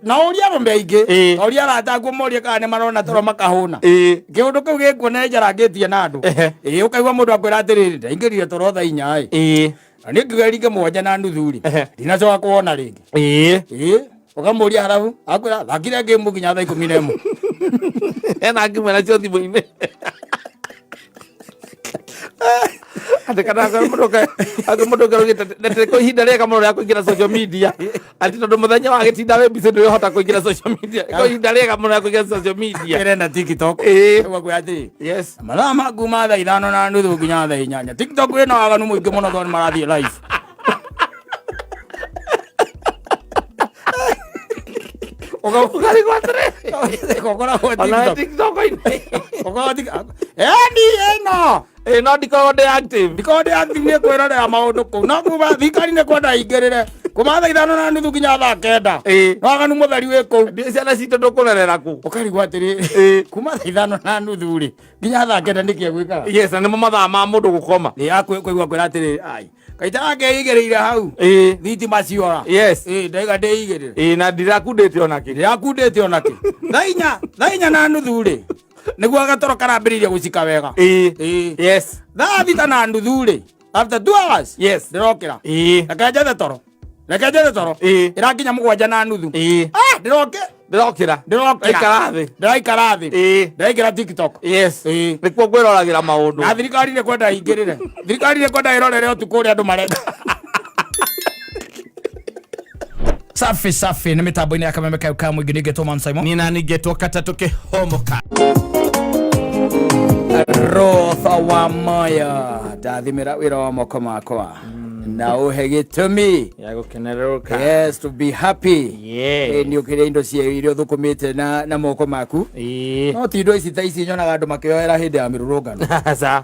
na uria rombe ingi uria ratagwo morie kana ne marona toro makahuna kiundu kiu gikuone njaragitie na andu ukaigua mundu akwira atiriri ndaingirire toro tha 4 ni ngigerie 7:30 ndinacoka kuona ringi ukamuria harafu akwira thakire game nginya tha 11 ena ngimena cio thimu-ini ati kana mundu ngarugite ko ihinda riega muno ria kuingira social media ati tondu muthenya wa gitinda we bici ndu hota kuingira social media ko ihinda riega muno ria kuingira social media kirenda TikTok gwa ati yes mara maguma tha 5:30 nginya tha 8 TikTok ina waganu muingi muno thoni marathie live ukari gwatre kokora ona TikTok ine kokora TikTok no ndikoragwo ndi active nä kwä rorera maå ndå kå u no kuma thikari nä kwenda ingä rä re kuma tha 5:30 nginya tha 9 no waganu må theri wä kå u ciana citå ndå kå rerera kå å karigwo atä rä kuma tha 5:30 rä nginya tha 9 nä kä egwä kaga yes na nä mo mathaa ma må ndå gå koma akåigua kwä ra atä rä kaitara igä rä ire hau thitima ciora ndaiga ndä igä rä re na ndirakundä te ona kä ndirakundä te ona kä tha 4:30 rä nä guo gatoro karambä rä irie gå cika wega yes thaa 6:30 rä after 2 hours yes ndä rokä ra reke njethe toro ä rakinya 7:30 ndäraikara thä ndäraingä ra TikTok nä kuo ngwä roragä ra maå ndå na thirikari nä kwenda ingä rä re thirikari nä kwenda ä rorere å tukå rä andå marenda safi nä mä tambo-inä ya kameme kau ka må ingä nä ngetwo Mansaimo nina ningetwo Katatu Kihomoka Rotha wa Maya ndathimä ra wä ra wa moko makwa na å he gä tå mi ya gukenerũka yes to be happy nä å kä rä indo cia irio thå kå mä te na moko maku no ti indo ici ta ici nyonaga andå makĩoera hĩndĩ ya mä rå rå ngano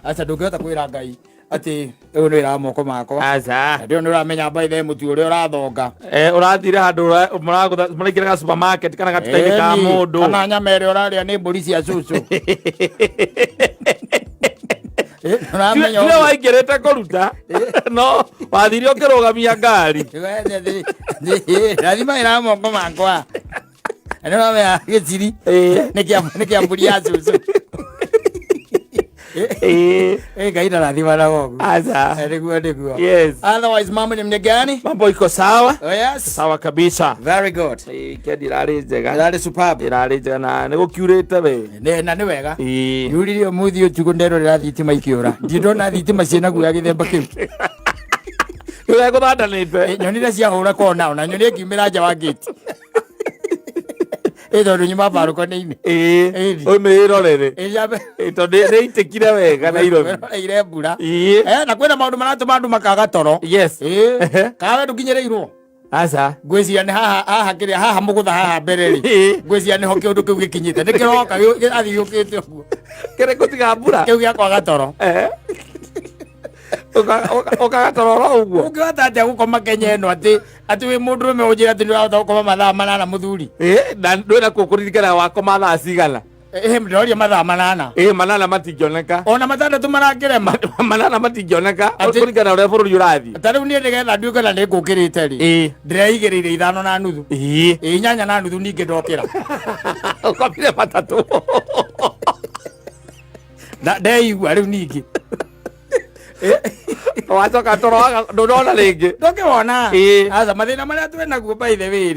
aca ndå ngä hota kwä ra Ngai atä å yå nä wä ra wa moko makwa ndä nä å ramenya mbaithe må tu å rä a å rathonga å rathire handå må raingä supermarket kana gatuka-inä ka må ndå kana nyama ä rä a å rarä a nä mbå ri cia cucu tire waingärite kå no wathire å kä rå gamia ngari rathima ä ra moko makwa nä ramenya gä ciri nä kä ambå ri ya cucu Ngai ndarathima na gogu niguo otherwise mambo ni gani? Mambo iko sawa? Oh yes, sawa kabisa. Very good. Kendi rari njega, rari superb, rari njega na nä gå kiurä we na nä wega yuririo må thiå tugå nderorera thitima ikä å ra ndindona thitima ciä naguo ya gä themba kä u gå thandanä te nyonire ciahå ra kona ona nyonire kiumä ra nja wa ngäti tondå nyuma barå konä-inä å mä rorere tondå nä itä kire wega ire mbura na kwä na maå ndå maratå ma andå makaga toro kawe ndå kinyä rä irwo ngwä cia nä haha kä rä haha må gå tha haha mbere rä ngwä cia nä ho kä å ndå kä u gä kinyä te nä kä roka athiä å kä te å guo kä rä gå tiga mbura kä u gä akwaga toro å kagatorora å guo å ngä hota atä a gå koma Kenya ä no atä wä må ndå rå me å njä ra atä nä rahota gå koma mathaa 8 må thuri na ndwä na kå kå ririkana wakoma thaa cigana ndäroria mathaa 8 manana matingioneka ona 6 marangä rema manana matingioneka kå ringana å rä a bå rå ri å rathiä ta rä u niä nä getha nduä ke na nä ngå kä rä te rä ndä reigä rä ire 5:30 8:30 ningä ndokä ra å komire 3 ndeigua rä u ningä wacoka toroaga ndårona rä ngä ndåkä wona aca mathä na marä a twä naguo baithe wä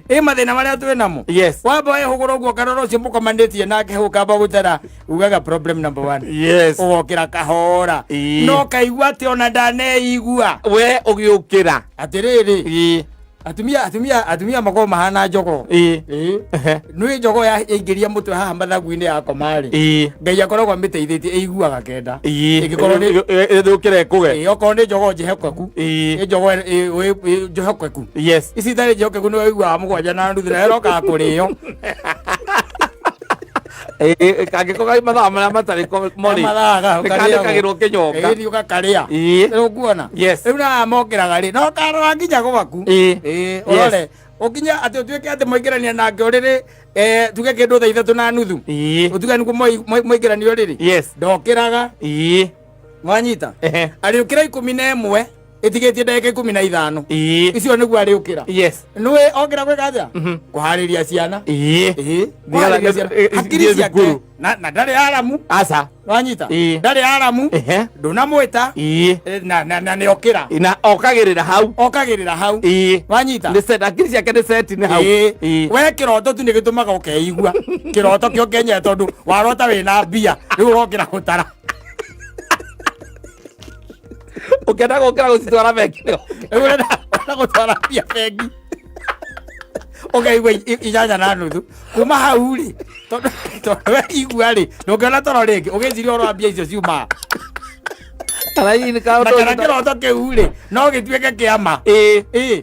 rä mathä na marä a twä namo wamba wä hå gå ra å guo karora å cio må komanä tie nake hå kamba gå tera ugaga problem number 1 å gokä ra kahora no kaigua atä ona ndaneigua we å gä å kä ra atä rä rä atumia makorwo mahana njogo nä njogo yaingä ria må twe haha mathagu-inä yakoma rä Ngai akoragwo mä teithä tie iguaga kenda thå kä ra kå ge okorwo nä njogo njehokeku njogo njehokeku ici tarä njehokeku nä waiguaga 7:30 na ĩrokaga kå rä o kangä ko gai mathaa marä a matarä morikandäkagä rwo kä nyonga ũgakarä a rä kuona rä u na mokä raga rä no karora nginya gwaku orore å kinya atä å tuä ke atä moingä rania nake å rä rä tuge kä ndå tha 3:30 å tuge nä guo moingä ranio rä rä ndokä raga mwanyita arä å kä ra 11 itigetie ndagika 15 icio niguo ari ukira nwe okira gwika atia kuhariria ciana akiri ciake na ndari aramu aca wanyita ndari aramu ndunamwita na ni okira na okagirira hau wanyita ni set akiri ciake ni set ni hau we kiroto tu ni gitumaga ukeigua kiroto kio kenye tondu warota wina mbia riu urokira gutara ukenda gukira gucitwara bengi urenda gutwara mbia bengi ukeigua 8.5 kuma hau ri tondu we igua ri ndungiona toro ringi ugiciria oro mbia icio ciuma kana kiroto kiu ri no gituike kiama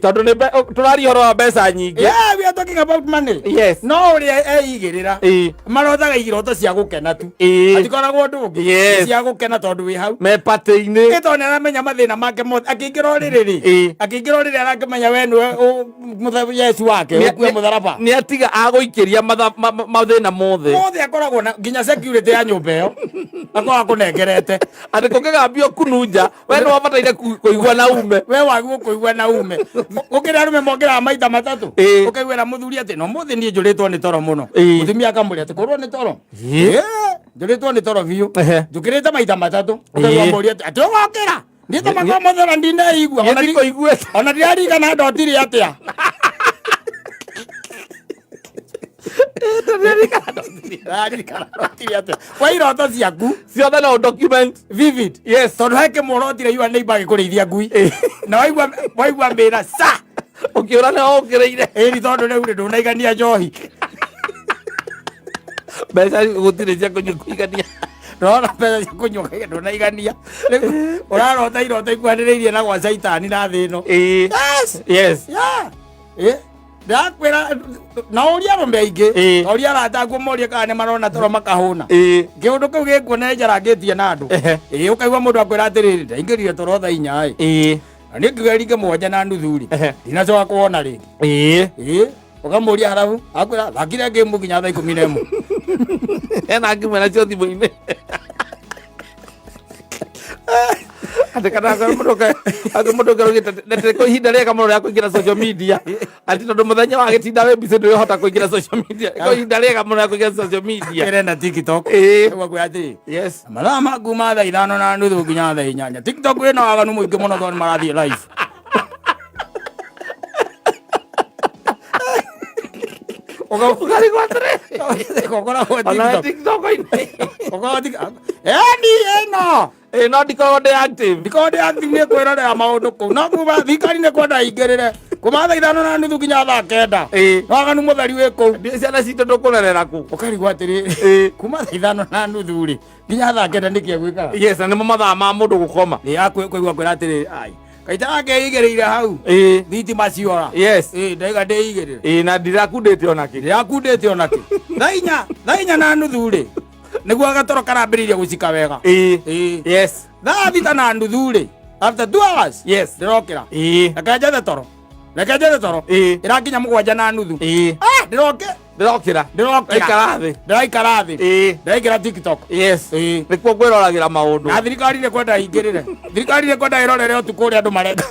tondu ni turari horo wa mbeca nyingi we are talking about money no uri eigirira marotaga igiroto cia gukena tu atikoragwo ndungi cia gukena tondu wi hau me pate-ini gitone aramenya mathina make mothe akingira ririri arakimenya we niwe Yesu wake ukue mutharaba ni atiga aguikiria mathina mothe akoragwo na nginya security ya nyumba iyo akoragwo kunengerete ati kungigambio kununja we no wabataire kuigua na ume we waguo kuigua na ume ukira arume mongera maita matatu ukaigwira muthuri ati no muthi nie njuritwo ni toro muno mutumia akamuri ati korwo ni toro njuritwo ni toro biu njukirite maita matatu ukaigwa muri ati ugokira ndito makomo thera ndineigua ona ndirarigana ndotiri atia kwa iroto ciaku ciothe no document vivid tondu heke morotire iwa neighbor agikureithia ngui na waigua mbira sa ukiura no ukireire iri tondu riu ri ndunaigania njohi mbeca gutire cia kunyuigania rora mbeca cia kunyuka ndunaigania urarota iroto ikwaniriirie na gwa caitani na thi ino ndakwira na uria arumbe aingi uria arataguo morie kana ni marona toro makahuna kiundu kiu gikuone njarangitie na andu ukaigua mundu akwira atiriri ndaingirire toro thaa 4 ni ngigeringe 7.5 ri ndinacoka kuona ringi ukamuria harabu akwira thakire game nginya thaa 11 ena ngimwe nacio thimu-ini ati kana mundu ngarugite ndete ko ihinda riega muno ria kuingira social media ati tondu muthenya wa gitinda we mbice ndu hota kuingira social media ko ihinda riega muno ria kuingira social media irenda TikTok wakwira ati mathaa maku ma thaa 5.5 nginya thaa 8 TikTok ina waganu muingi muno tondu marathie live ukari gwatire kokora TikTok no ndikoragwo ndi active ni kwirorera maundu kuu no kuva thikari ni kwenda ingirire kuma thaa 5.5 nginya thaa 9 waganu mutheri wi kuu ciana citũ ndũkũrerera kũ ukarigwo atiriri kuma thaa 5.5 ri nginya thaa 9 niki gwikaga na nimo mathaa ma mundu gukoma ni akũigua kwira atiriri ai kaita akeigĩrĩire hau thitima ciora ndaiga ndĩigĩrĩre na ndirakundĩte onakĩ thaa 4:30 ri niguo agatoro karambĩrĩirie gũcika wega thaa 6:30 ri after 2 hours ndĩrokĩra reke njethe toro ĩrakinya 7:30 ndĩraikara thĩ ndĩraingĩra TikTok nĩkuo ngwĩroragĩra maũndũ na thirikari nĩ kwenda ingĩrĩre thirikari nĩ kwenda ĩrorere ũtukũ ũrĩa andũ mareka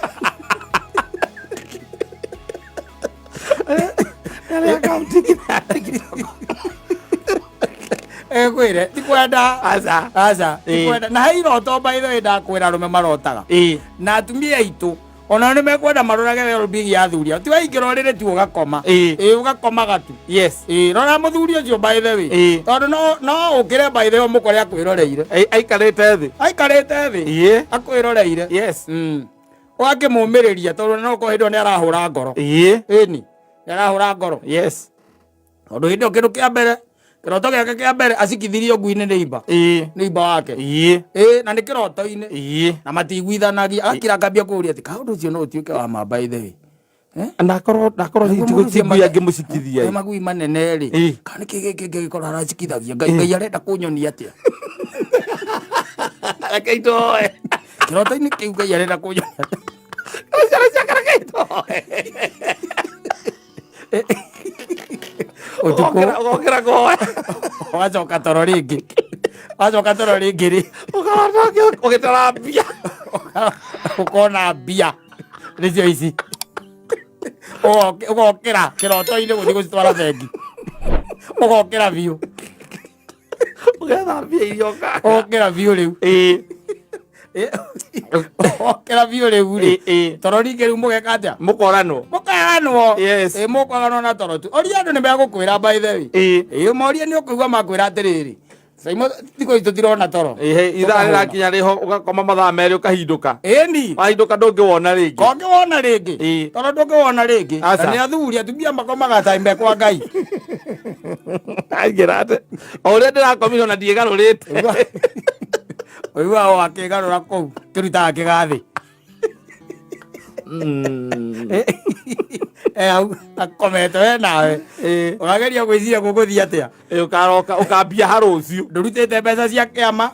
kwire tikwenda aca tikwenda na he iroto by the way ndakwĩra arũme marotaga na atumia aitũ ona nĩ mekwenda marorage well-being ya athuri ao ti waingĩra ũrĩrĩ tu ũgakoma ũgakomaga tu rora mũthuri ũcio by the way tondũ no ũkĩre by the way mũkore akwĩroreire aikarĩte thĩ akwĩroreire ũgakĩmũmĩrĩria tondũ no ũkorwo hĩndĩ ĩyo nĩ arahũra ngoro nĩ arahũra ngoro tondũ hĩndĩ ĩyo kĩndũ kĩa mbere kiroto giake kia mbere acikithirio ngui-inĩ nĩimba wake na nĩ kĩroto-inĩ na matiguithanagia agakira akambia kũria ati kaũndũ ũcio no ũtuĩke wa ma by the way ndakorwo ngĩmũcikithia ngĩmũcikithia magui manene rĩ kana nĩkĩ gĩkĩ ngĩgĩkorwo aracikithagia ngai arenda kũnyonia atĩa reke itoe kiroto-inĩ kĩu ngai arenda kũnyonia ũgokĩra koe wacoka toro rĩngĩ rĩ ũgĩtara mbia ukona mbia nicio ici ugokira kiroto-ini guthii gucitwara bengi ugokira biu ugetha mbia irio ugokira biu riu okera biu riu ri toro ninge riu mugeka atia mukoranwo mukwaganwo na toro tu oria andu ni megukwira by the way moria ni ukuigua makwira atiriri saimo thiko itu tirona toro ithaa rirakinya riho ugakoma mathaa meri ukahinduka ni wahinduka ndungiwona ringi toro ndungiwona ringi ni athuri atumia makomaga taimbe kwa Ngai agira ate oria ndirakomire ona ndigarurite uyu wao akigarura kou kirutaga kigathi au akomete we nawe urageria gwiciria guguthii atia ukaroka ukambia harucio ndurutite mbeca cia kiama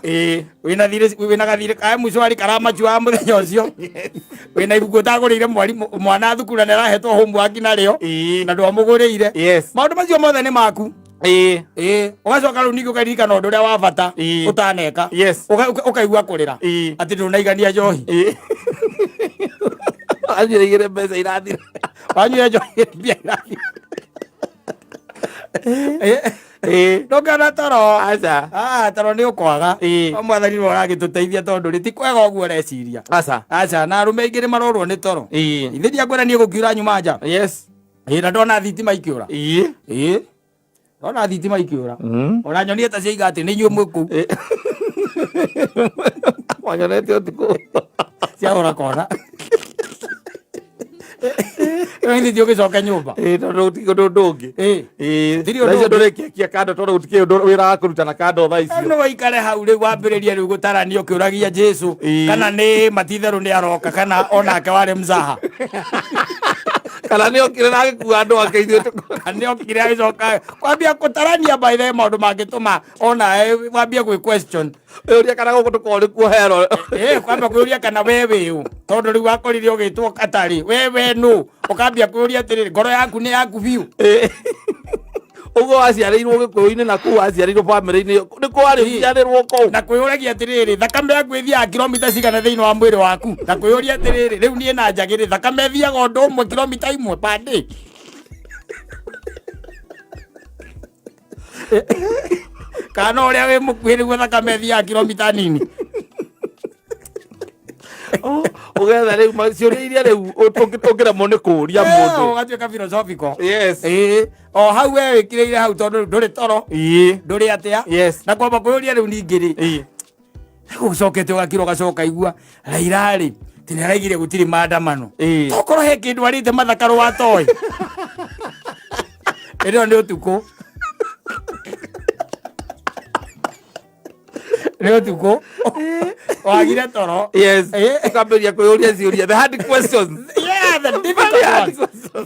wina gathiri kae mucwari karamachua muthenya ucio wina ibuku utagurire mwana thukuru na nirahetwo homework nario na ndwamugurire maundu macio mothe ni maku ugacoka riu ningi ukaririkana undu uria wa bata utaneka ukaigua kurira ati ndunaigania njohi wanyuire mbeca irathira wanyuire njohi mbia irathira ndungana toro toro ni ukwaga mwathani no uragituteithia tondu ri ti kwega uguo ureciria na arume aingi ni marorwo ni toro ithiria ngwiranie gukiura nyuma nja na ndona thitima ikiura ona thitima ikiura ona nyonie ta ciaiga ati ni inyue mwiku wanyonete utuku ciahora kona ngi thio gicoke nyumba tondu tiko ndungi thirio ndurikia kando tondu gutiki wira wa kurutana kando thaa icio no waikare hau riu wambiririe riu gutarania ukiuragia Jesu kana ni matitheru ni aroka kana onake wari mzaha kana ni okire na gikuua andu ake ithuĩ ni okire agicoka kwambia gutarania by the maundu mangituma ona wambia gwi question uria kana guku tukori kuhero kwamba kuria kana wewe tondu riu wakorire ugitwo katari wewe no ukambia kuria atiriri ngoro yaku ni yaku biu ugo aciarĩirwo gĩkũyũ-inĩ na kũu aciarĩirwo bamĩrĩ-inĩ nĩ kwarĩ ciarĩrwo kũu na kwĩyũragia atĩrĩrĩ thakame yaku ĩthiaga kilomita cigana thĩinĩ wa mwĩrĩ waku na kwĩyũria atĩrĩrĩ rĩu niĩ na njagĩrĩ thakame ĩthiaga ũndũ ũmwe kilomita imwe per day kana ũrĩa wĩ mũkuhĩ nĩguo thakame ĩthiaga kilomita nini ugetha riu ciũria iria riu ũngĩremwo nĩ kũũria mũndũ ũgatuĩka philosophical o hau we wĩkĩrĩire hau tondũ rĩu ndũrĩ toro ndũrĩ atĩa na kwamba kwĩyũria rĩu ningĩ rĩ gũcokete ũgakira ũgacoka igua Raila rĩ tĩ nĩaraigire gũtirĩ maandamano tokorwo he kĩndũ arĩte mathakarũ wa toĩ ĩno nĩ ũtukũ nĩ ũtukũ wagire toro ũkambĩrĩria kwĩyũria ciũria the hard questions the difficult ones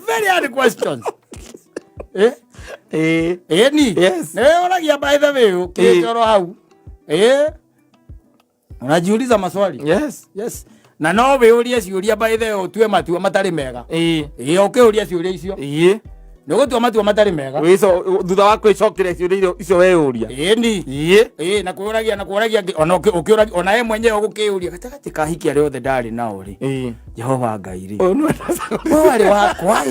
very hard questions ni nĩ ũragia by the way ũkĩtoro hau unajiuliza maswali yes na no wĩyũrie ciũria by the way ũtue matua matarĩ mega ũkĩyũria ciũria icio nĩ gũtua matua matarĩ mega thutha wa kwĩcokeria ciũria icio weyũria na kwĩyũragia ona ũkĩũragia ona ye mwenyewe ũgũkĩyũria gatagatĩ ka hiki arĩa othe ndarĩ nao rĩ Jehova Ngai rĩ we warĩ wakwa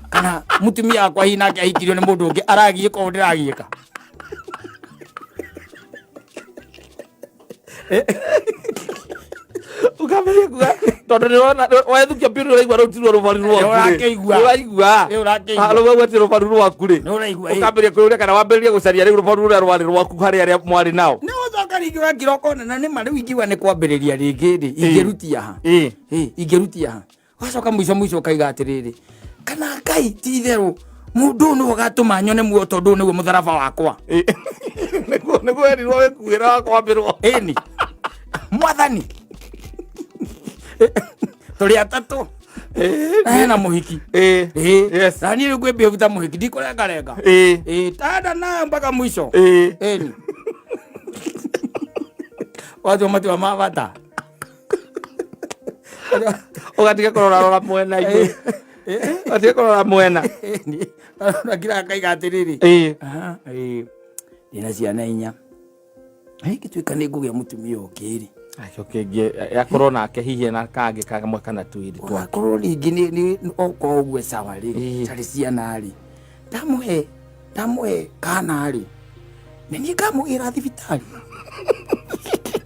kana mutumia wakwa hihi nake ahikirio nĩ mũndũ ũngĩ aragiĩka ũũ ndĩragiĩka ukamenya kuga tondu ni wona wethukia piru uraigua rutirwo rubaru rwaku uraigua uraigua ati rubaru rwaku ri ukamenya kwĩyũria kana wambĩrĩrie gũcaria rĩu rubaru rũrĩa rwarĩ rwaku harĩ arĩa mwarĩ nao nĩ ũcoka rĩngĩ ũgakira ũkona na nĩma rĩu ingiuga nĩ kwambĩrĩria rĩngĩ rĩ ingĩrutia ha ũgacoka mũico ũkaiga atĩrĩrĩ kana Ngai ti itherũ mũndũ nĩ ũgatũma nyone muoyo tondũ nĩguo mũtharaba wakwa nĩguo erirwo wĩkuĩra wa kwambĩrwo ĩni mwathani tũrĩ atatũ na mũhiki na niĩ rĩu ngwĩmbia ta mũhiki ndikũrengarenga tada nayo mpaka mwisho ĩni watua matua ma bata ũgatiga kũrora mwena-inĩ ũgatiga kũrora mwena nakira kaiga atĩrĩrĩ ndĩna ciana 4 gĩtuĩka nĩ ngũgĩa mũtumia ũngĩ rĩ Akoke ya corona ke hihi na kage kagamwe kana tuiri kwa corona ingini ni oko gwe sawa ri tari ciana ri tamwe kana ri nini kamu ira thibitari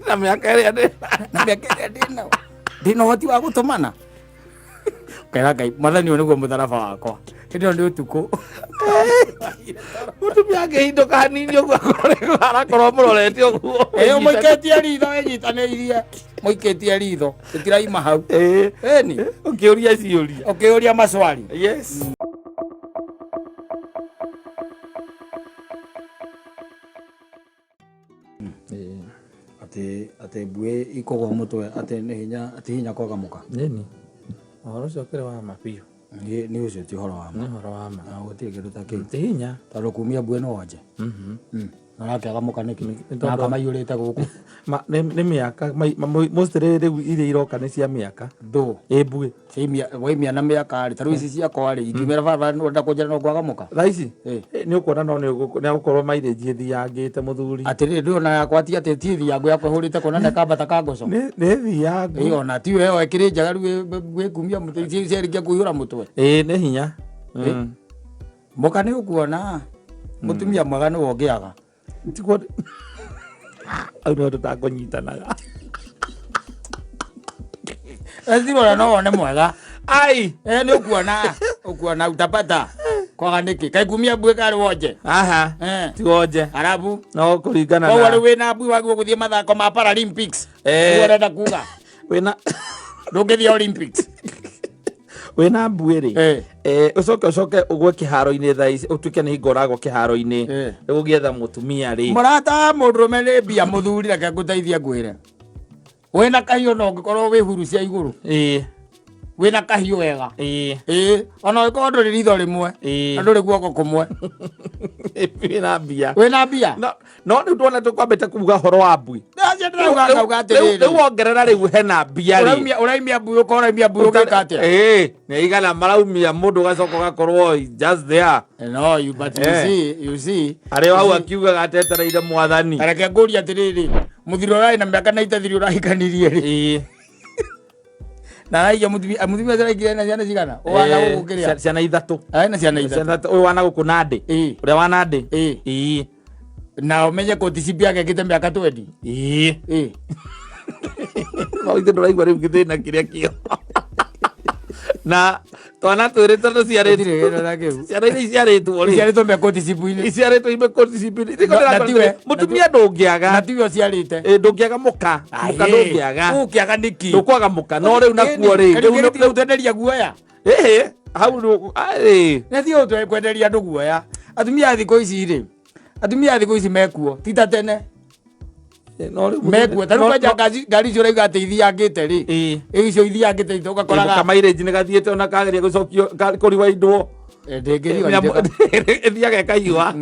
na miaka ria ndino hoti wa gutumana kaira kai mathani oni gwo mutharaba wakwa ndio ndio tuko mutumia ngehindo kanini ogwo arakorwo murorete ogwo muiketie ritho enyitanĩirie muiketie ritho tutiraima hau ni ukiuria maswali yes ate bue ikogo mutwe ate hinya kogamuka nini horo cokere wa mapiu ni ucio ti horo wa ma gutie kindu ta kiu ti hinya taro kumia bue no wanje narakegamuka niki naka maiyurite guku ni miaka most riu iria iroka ni cia miaka ndo bue waimia na miaka ri taru ici cia kwari ingimera baba nda kunjera no kwagamuka thaici ni ukuona no ni gukorwo mairĩji thiangite muthuri atiri ndona yakwa ti ati ti thiangu yakwa hurite kona na kambata kangoco ni thiangu ona ti wewe ekiri njagaru gwikumia mutwe ciarikia kuiyura mutwe ni hinya mboka ni ukuona mutumia mwega ni wongeaga tiko au no tutakonyitanaga ezibora no one mwega ai ni ukuona utapata kwa niki kaikumia bwe kari woje tiwoje arabu no kuringana na wale wena bwe wagwo kuthie mathako ma Paralympics urenda kuga wena ndungithia Olympics wena mbwiri ucoke ugwe kiharo-ini thaici utuike ni ngoragwo kiharo-ini ugietha mutumia ri murata mundurume ni mbia muthuri reke nguteithia ngwire wena kahiu no ngikorwo wi huru cia iguru wena kahiu wega ona uko nduri ritho rimwe nduri guoko kumwe wena mbia no ni ndona tukwambite kuga horo wa mbui riu wongerera riu hena mbia ri uraimia mbui ukoraimia mbui ugikate ni igana maraumia mundu gacoka gakorwo just there no but you see ari wau akiuga atetereire mwathani reke nguria atiriri muthiro rai na miaka na itathiri urahikanirie ri na aiya muthimia zara igire ciana cigana wana gukiria ciana ithatu na ciana ithatu uyu wana guku nandi uria wa nandi na umenye kotisipia gekite miaka 20 no ithe nduraigua riu githina kiria kio na twana twiri tondu ciaritwo ciana iria ciaritwo ri ciaritwo me kotisipu-ini ciaritwo ime kotisipu-ini mutumia ndungiaga na tiwe ciarite ndungiaga muka ndungiaga ukiaga niki ndukwaga muka no riu nakuo ri riu twenderia guoya hau nethio kwenderia andu guoya atumia thikũ ici ri atumia thikũ ici mekuo ti tene mekuo taru kwanja ngari icio raiga ati ithiangite ri icio ithiangite ugakoraga kamairĩji nĩ gathiĩte ona kageria gũcokio kũriwa indo ithiaga ĩkaiyũa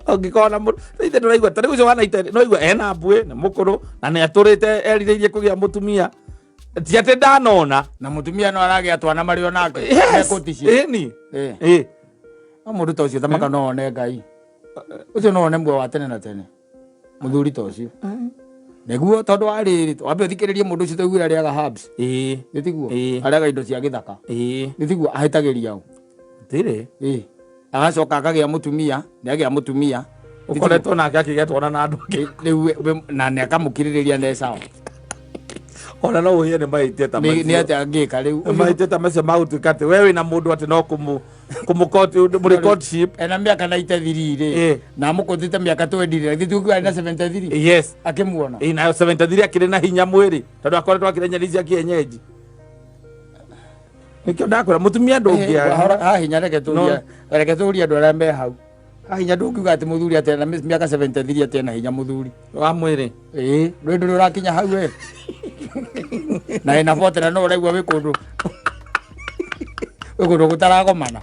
ũngĩkorwo na mũndũ ithe ndũraigua ta rĩu ũcio wanaita no igua ena mbuĩ nĩ mũkũrũ na nĩ atũrĩte erirĩirie kũgĩa mũtumia ti atĩ ndanona na mutumia no aragĩa twana marĩ onake mekũticio mũndũ ta ũcio thamaka no one Ngai ucio no one mwe wa tene na tene muthuri ta ucio neguo tondu wa riri wambe uthikiririe mundu ucio tawira riaga herbs nitiguo ariaga indo cia githaka nitiguo ahetagiria u ndire agacoka akagia mutumia niagia mutumia ukoretwo nake akigetwo na andu riu na ne akamukiririria ne sawa ona no uhiye ni maite ta macio ni ati angika riu maite ta macio mautuika ati wewe na mundu ati no kumukotship ena miaka na itathiri ri na mukotite miaka 20 ri tukiwa na 73 yes akimuona na 73 akiri na hinya mwiri tondu akoretwo akiri nyeni cia kienyeji nikio ndakora mutumia ndungia hinya reke turia andu aria me hau hinya ndungiuga ati muthuri ati na miaka 73 ati na hinya muthuri wa mwiri ndu urakinya hau we na ina botera no uraigua wi kundu gutaragomana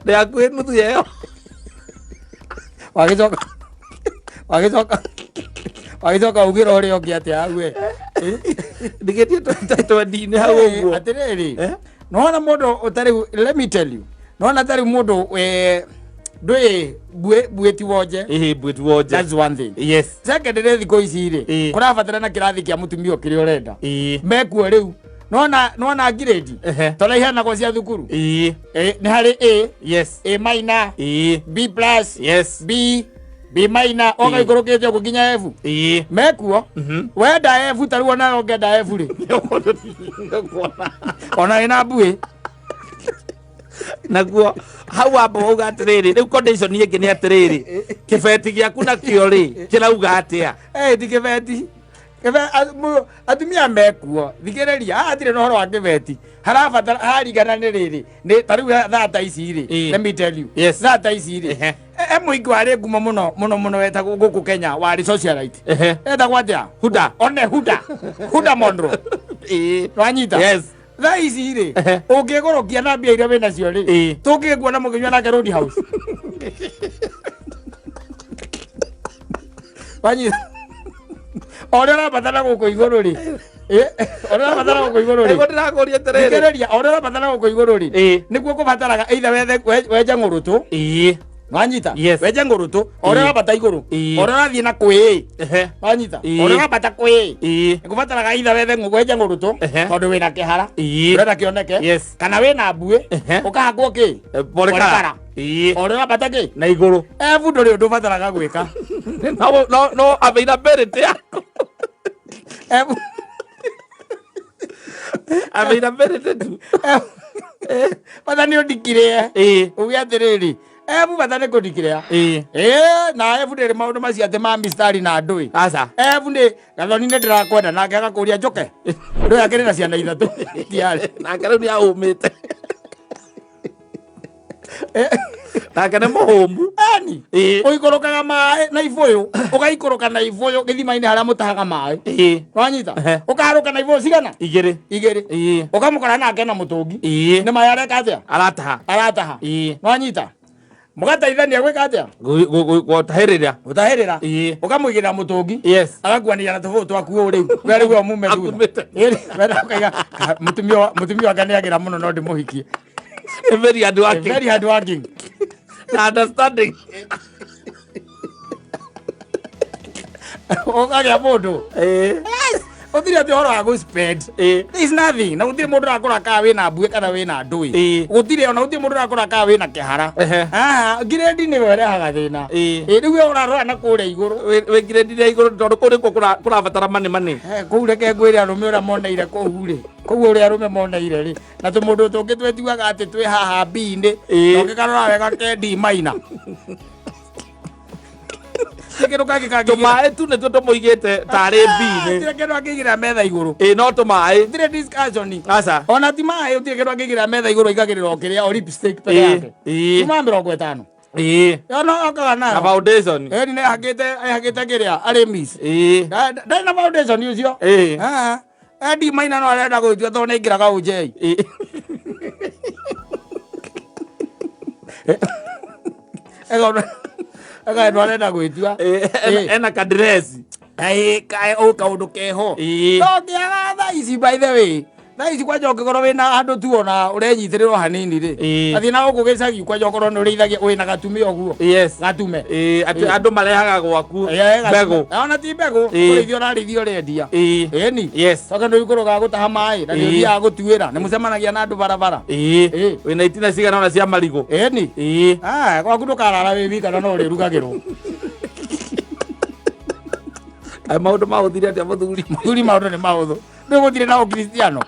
nĩ akuĩ nuthu yeo wagicoka ugira ũrĩa ũngĩ atĩa hau we ndĩgĩtie twendi-inĩ hau ũguo atĩrĩrĩ nona mũndũ ũtarĩ let me tell you nona tarĩ mũndũ ndwe bue ti wonje bue ti wonje, that's one thing. Yes. Secondly thiko ici ri kurabatara na kirathi kia mutumia kiri urenda mekuo riu nona grade tola ihana kwa cia thukuru ni hari A, yes, A minor, B plus, yes, B minor oga ikorokete kuginya F mekuo wenda F taruo na ongenda F ri ona ina bue naguo hau abo uga atiriri riu condition yake ni atiriri kibeti giaku na kio ri kirauga atia di kibeti atumia mekuo thigereria atire no horo wa kibeti harabatara harigana ni riri ni tariu thata ici ri let me tell you thata ici ri muingi wari ngumo muno weta guku Kenya wari socialite eta gwatia huda monro wanyita yes tha ici ri ungigorokia na mbia iria wina cio ri tungiguona mukinywa nake road house wanyita ora rabatara guku iguru ri ora rabatara guku iguru ri ndirakuria tiriri gereria ora rabatara guku iguru ri niguo kubataraga either weja ngurutu wanyita weja ngurutu ora rabata iguru ora rathie na kwi wanyita ora rabata kwi nigubataraga either weja ngurutu tondu wina kihara urenda kioneke kana wina mbue ukahakwo ki borekara ora rabata ki na iguru evu nduri undu bataraga gwika no availability evu availability tu Badani odikire ugia atiriri evu badani kodikire na evu ndiri maundu macio ati ma mistari na ndui asa evu ndi gathoni ni ndirakwenda nake agakuria njoke ndu yake ni na ciana ithatu tiari nake riu ni aumite nake ni muhumu ani uikorokaga mai na ivoyo ugaikoroka na ivoyo githima-ini haria mutahaga mai wanyita ukaharuka na ivoyo cigana igiri ukamukora nake na mutungi ni mai areka atia arataha wanyita mugataithania gwika atia gutahirira ukamuigira mutungi agakuania na tubu twaku uriu weri we mume thutha mutumia wake niagira muno no ndimuhikie very hard working na understanding ogagia mundu uthire ati horo wa spend there is nothing na uthire mundu rakora ka wina mbue kana wina ndui uthire ona uthire mundu rakora ka wina kihara grade ni werehaga thina riu we urarora na kuria iguru we grade ni iguru tondu kuriko kurabatara mani kuu reke ngwire arume uria moneire kuu ri kuu uria arume moneire ri na tu mundu tungi twetiwaga ati twi haha B ndi tungikarora wega ke D minor tumae tu nituo tumuigite tari B ni tire kindu akigira metha iguru no tumae tire discussion asa ona ti mai utire kindu akigira metha iguru igagirira okiria o lipstick peke yake tuma 50 yana akaga na foundation ni hakite kiria arimis dai na foundation ucio D minor no arenda guitua to ningiraga ujei aga ndo arenda gwitua ena kadresi kai o kaundu keho no kiaga tha ici by the way tha ici kwanja ukigoro wina andu tu ona urenyitirirwo hanini ri athina guku gicagi kwanja ukoro ni ureithagia wina gatume oguo gatume andu marehaga gwaku mbegu ona ti mbegu urithio na rithio rendia ni toka ndu ikoro ga gutaha mai na ndu ya gutuira ni mucemanagia na andu barabara wina itina cigana ona cia marigo ni gwaku ndukarara wi wika na no rirugagirwo maundu mahuthire atia muthuri maundu ni mahuthu ndugutire na ukristiano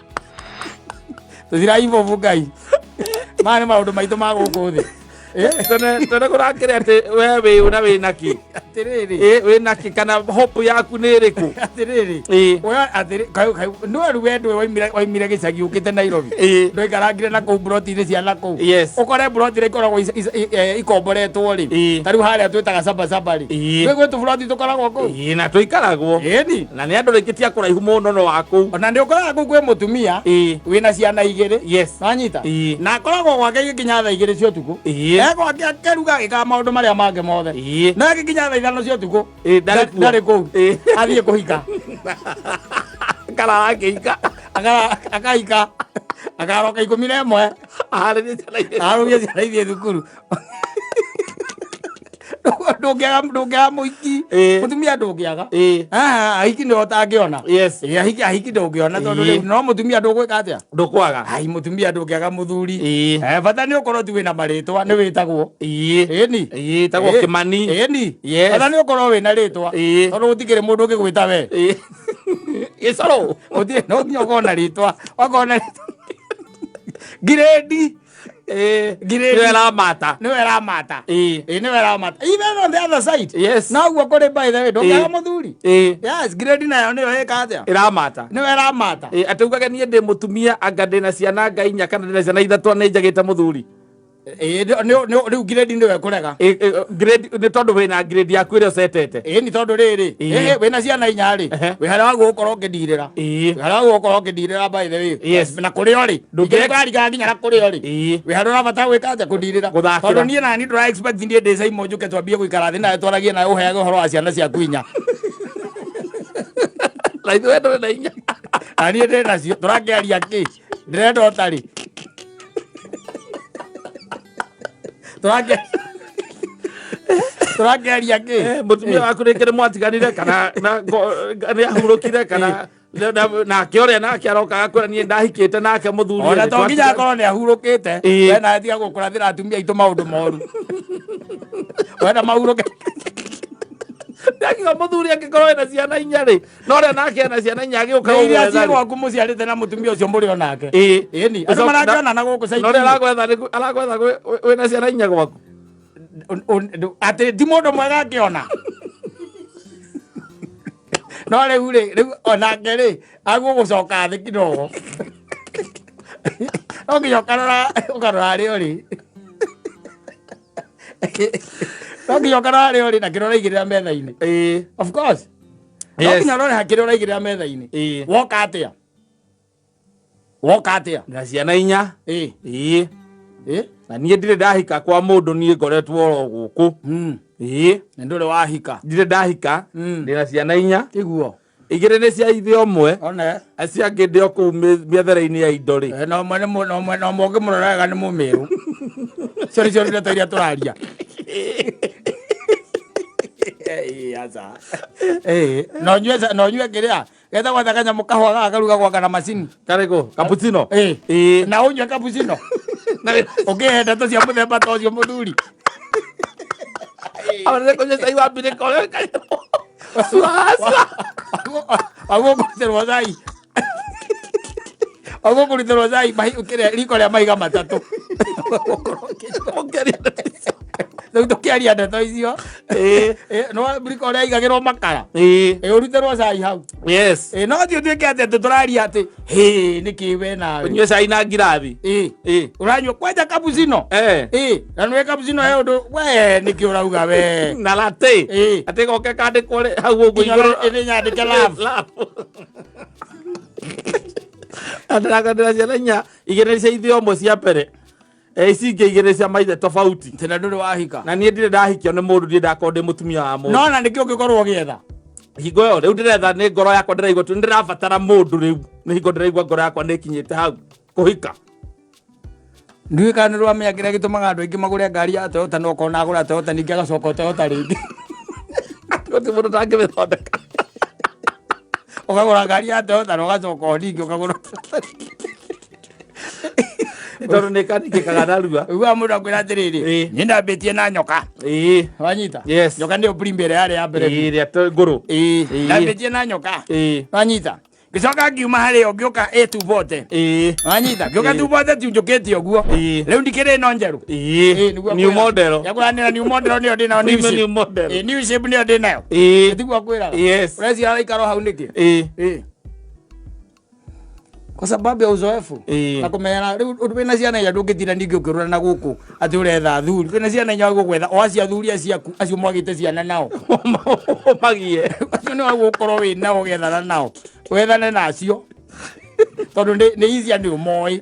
tuthira ivovu ngai mani maundu maitu ma guku thi tene kurakire ati we wi una wina ki atiriri wina ki kana hope yaku ni iriku atiriri oya atiri no ruwe ndo waimire gicagi ukite Nairobi ndo ikarangire na ku broti-ini cia na ku ukore broti ikoragwo ikomboretwo ri tariu haria twitaga saba ri twi gwitu broti tukoragwo ku na tuikaragwo ni na ni andu rikitia kuraihu muno no waku ona ndi ukoraga ku kwi mutumia wina ciana igiri wanyita na akoragwo gwake gikinya tha igiri cia utuku gwake akeruga agikaga maundu maria mange mothe na gikinya tha ithano cia utuku ndari kuu athie kuhika karahika akahika akaroka 11 arugia ciana ithie thukuru ndũngĩaga mũiki mũtumia ndũngĩaga ahiki nĩ ũtangĩona ahiki ndũngĩona tondũ rĩu no mũtumia ndũgwĩka atĩa ndũkwaga mũtumia ndũngĩaga mũthuri bata nĩ ũkorwo tu wĩna marĩtwa nĩ wĩtagwo ĩni tagwo Kĩmani bata nĩ ũkorwo wĩna rĩtwa tondũ gũtikĩrĩ mũndũ ũngĩgwĩta we gĩcoro no nginya ũkorwo na rĩtwa wakorwo Grady niwe ramata even on the other side naguo kũrĩ by the way ndũngĩaga mũthuri Grady nayo nĩyo ĩka atĩa ĩramata nĩwe ĩramata ataugaga niĩ ndĩ mũtumia anga ndĩna ciana Ngai inya kana ndĩna ciana ithatũ nĩ njagĩte mũthuri rĩu Grady nĩwe kũrega nĩ tondũ wĩna Grady yaku ĩrĩa ũcetete nĩ tondũ rĩrĩ wĩna ciana inya rĩ wĩ harĩa wa gũkorwo ũkĩndirĩra by the way na kũrĩa ũrĩ ndũngĩkariga nginya na kũrĩa ũrĩ wĩ harĩa ũrabatara gwĩka atĩa kũndirĩra tondũ niĩ nani ndũra expect ndiĩ ndĩca imwe njũke twambie gũikara thĩ nawe twaragie nawe ũheage ũhoro wa ciana ciaku inya na ithuĩ ndũrĩ na inya na niĩ ndĩ nacio tũrakĩaria kĩ ndĩrenda ũtarĩ tũrakĩaria kĩ mũtumia waku rĩngĩ mwatiganire kana nĩ ahurũkire kana nake ũrĩa nake arokaga kwĩra niĩ ndahikĩte nake mũthuri ona to nginya akorwo nĩ ahurũkĩte we nawe tiga gũkũrathĩra atumia aitũ maũndũ moru wenda mahurũke ndakiga mũthuri angĩkorwo ena ciana inya rĩ no ũrĩa nake ena ciana inya agĩũka ũguo iria ciĩ gwaku mũciarĩte na mũtumia ũcio mũrĩ o nake ĩni andũ marakĩonana gũkũ no ũrĩa aragwetha wĩna ciana inya gwaku atĩ ti mũndũ mwega akĩona no rĩu onake rĩ agũgũcoka thĩ kidogo no nginya ũkarora harĩa ũrĩ no nginya ũkarora harĩa ũrĩ na kĩrĩa ũraigĩrĩra metha-inĩ of course no nginya ũrore kĩrĩa ũraigĩrĩra metha-inĩ woka atĩa na ciana inya na niĩ ndirĩ ndahika kwa mũndũ niĩ ngoretwo oro gũkũ na ndũrĩ wahika ndirĩ ndahika ndĩna ciana inya tiguo igĩrĩ nĩ cia ithe ũmwe acio angĩ ndĩ o kũu mĩethere-inĩ ya indo rĩ no ũmwe ũngĩmũrora wega nĩ mũmĩrũ cio nĩcio ndeto iria tũraria no nyue kĩrĩa getha gwetha kanyamũ kahũa gaka karuga gwaka na macini karĩkũ cappuccino na ũnyue cappuccino ũkĩhe ndeto cia mũthemba ta ũcio mũthuri kũnyua cai wa mbirĩka ũrĩa agũkũrutĩrwo cai agũkũrutĩrwo cai riko rĩa mahiga matatũ rĩu tũkĩaria ndeto icio no riko rĩa igagĩrwo makara ũrutĩrwo cai hau no thiĩ ũtuĩke atĩ tũraria atĩ nĩkĩ we nawe ũnyue cai na ngirathi ũranyua kwanja cappuccino na nĩwe cappuccino he ũndũ we nĩkĩ ũrauga we na latte atĩ goke kandĩkwo hau ũguo igũrũ nyandĩke love ndĩrakandĩra ciana inya igĩrĩ cia ithe ũmwe cia mbere ici ingĩ igĩrĩ cia maithe tofauti tena ndũrĩ wahika na niĩ ndirĩ ndahikio nĩ mũndũ ndirĩ ndakorwo ndĩ mũtumia wa mũndũ no na nĩkĩ ũngĩkorwo ũgĩetha hingo ĩyo rĩu ndĩretha nĩ ngoro yakwa ndĩraigua tu nĩndĩrabatara mũndũ rĩu nĩ hingo ndĩraigua ngoro yakwa nĩkinyĩte hau kũhika ndiũĩ kana nĩ rwamenya kĩrĩa gĩtũmaga andũ aingĩ magũre ngari ya Toyota no ũkona agũra Toyota ningĩ agacoka Toyota rĩngĩ gũtirĩ mũndũ ndangĩmĩthondeka ũkagũra ngari ya Toyota na ũgacoka ningĩ ũkagũra tondũ nĩ kanĩkĩkaga narua ũguo mũndũ akwĩra atĩrĩrĩ niĩ ndambĩtie na nyoka wanyita nyoka nĩyo primary yarĩ ya mbere ĩrĩa ngũrũ ndambĩtie na nyoka wanyita ngĩcoka ngiuma harĩa ngĩũka tuvote wanyita ngĩũka tuvote njũkĩte ũguo rĩu ndikĩrĩ no njerũ new model yakũranĩra new model nĩyo ndĩ nayo new shape nĩyo ndĩ nayo tiguo akwĩraga ũreciria araikaro hau nĩkĩ kwa sababu ya uzoefu na kumenya riu wina ciana ya ndungitira ningi ukirura na guku ati uretha thuri wina ciana nya gugwetha o acia thuri aciaku acio mwagite ciana nao magie acio ni wagukorwo wina ugethana nao wethane nacio tondu ni izia ni umoi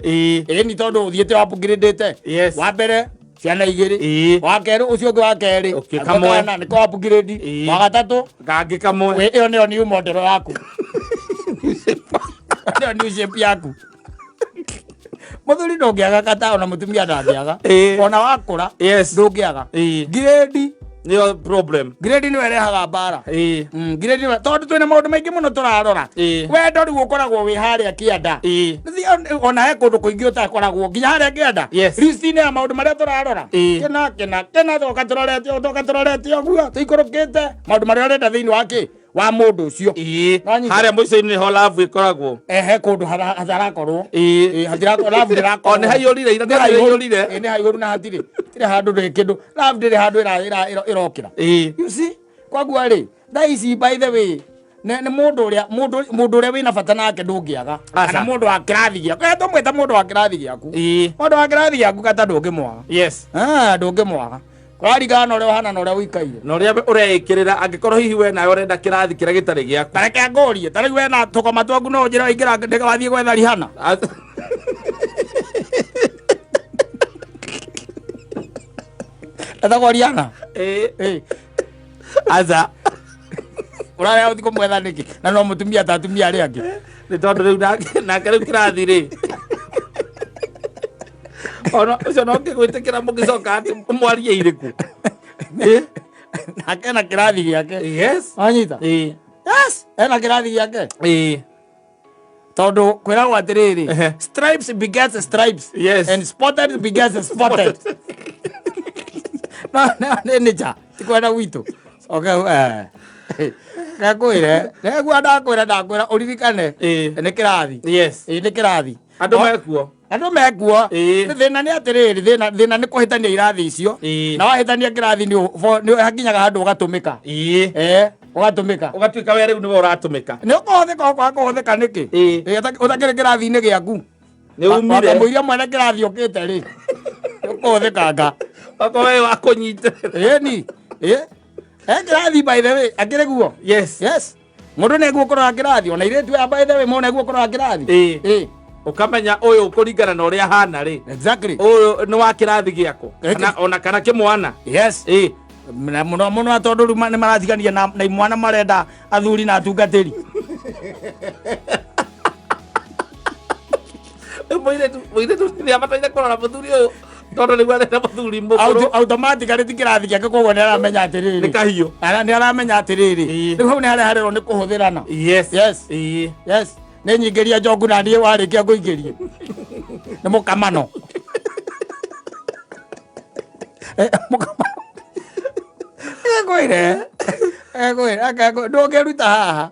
ni tondu uthiete wapungirindite wa mbere ciana igiri wa keru ucio ngi wa keri ukikamwe ni kwa upgrade wa gatatu gangi kamwe iyo ni new model yaku ndio new shape yaku muthuri ndungiaga kata ona mutumia ndangĩaga ona wakũra ndũngĩaga grade nĩyo problem. Grade nĩyo ĩrehaga mbara. Grade nĩyo tondũ twĩna maũndũ maingĩ mũno tũrarora. Wendo rĩu ũkoragwo wĩ harĩa kĩanda. Ona he kũndũ kũingĩ ũtakoragwo nginya harĩa kĩanda. List-inĩ ya maũndũ marĩa tũrarora. Kena toka tũrorete ũguo tũikũrũkĩte maũndũ marĩa ũrenda thĩinĩ wa kĩ wa mũndũ ũcio. Harĩa mũico-inĩ nĩho love ĩkoragwo. He kũndũ hatarakorwo. Love ndĩrakorwo. Nĩ haiyũrire ira haiyũrire. Nĩ haiyũru na hatirĩ handũ ndĩ kĩndũ. Love ndĩrĩ handũ ĩrokĩra. You see? Kwaguo rĩ, thaa ici by the way nĩ mũndũ ũrĩa wĩna bata nake ndũngĩaga. Kana mũndũ wa kĩrathi gĩaku. Tũmwĩta mũndũ wa kĩrathi gĩaku. Mũndũ wa kĩrathi gĩaku kata ndũngĩmwaga. Yes. Ndũngĩmwaga. Kũraringana na ũrĩa ũhana na ũrĩa ũikaire. Na ũrĩa ũreĩkĩrĩra angĩkorwo hihi we nawe ũrenda kĩrathi kĩrĩa gĩtarĩ gĩaku. Ta reke ngũrie. Ta rĩu we na tũkoma twaku no ũnjĩre waingĩra wathiĩ gwetha Rihanna. Etagwo Rihanna. Aza. Ũrarĩa ũthi kũmwetha nĩkĩ? Na no mũtumia ta atumia arĩa angĩ. Nĩ tondũ rĩu nake rĩu kĩrathi rĩ. Ona ũcio no ngĩgwĩtĩkĩra mũgĩcoka atĩ mwarie irĩkũ. Nake na kĩrathi gĩake. Yes. Wanyita? Yes. Ena kĩrathi gĩake. Tondũ kwĩragwo atĩrĩrĩ, stripes begets stripes. Yes. And spotted begets spotted. Nĩ nĩja tikwenda gwitũ. Ngakwĩre ndakwĩra ũririkane nĩ kĩrathi. Yes. Nĩ kĩrathi. Andũ mekuo. Andũ mekuo. Thĩna nĩ atĩrĩrĩ, thĩna nĩ kũhĩtania irathi icio. Na wahĩtania kĩrathi nĩ hakinyaga handũ ũgatũmĩka. Ũgatũmĩka. Ũgatuĩka we rĩu nĩwe ũratũmĩka. Nĩ ũkũhũthĩka ũkũhũthĩka nĩkĩ? Ũtakĩrĩ kĩrathi-inĩ gĩaku. Nĩ umire. Wakamũiria mwene kĩrathi ũkĩte rĩ. Ũkũhũthĩkanga. Okorwo we wakũnyitĩrĩra. Ĩni. Kĩrathi by the way akĩrĩ guo. Yes. Yes. Mũndũ nĩguo ũkorwo kĩrathi ona irĩtu ya by the way mũndũ nĩguo ũkorwo kĩrathi. Ukamenya ũyũ kũringana na ũrĩa hana rĩ. Exactly. Ũyũ nĩ wa kĩrathi gĩako. Kana kĩmwana. Yes. Na mũno tondũ rĩu nĩ maratigania na imwana marenda athuri na atungatĩri. Mũirĩtu nĩ abataire kũrora mũthuri ũyũ tondũ nĩguo arenda mũthuri mũkũrũ. Automatically ti kĩrathi gĩake koguo nĩ aramenya atĩrĩrĩ. Nĩ kahiũ. Nĩ aramenya atĩrĩrĩ. Rĩu hau nĩ harĩa harĩrwo nĩ kũhũthĩrana. Yes. Yes. Yes. Nĩ nyingĩria njogu na ndiĩ warĩkia kũingĩria. Nĩ mũkamano. Mũkamano. Ndũngĩruta haha.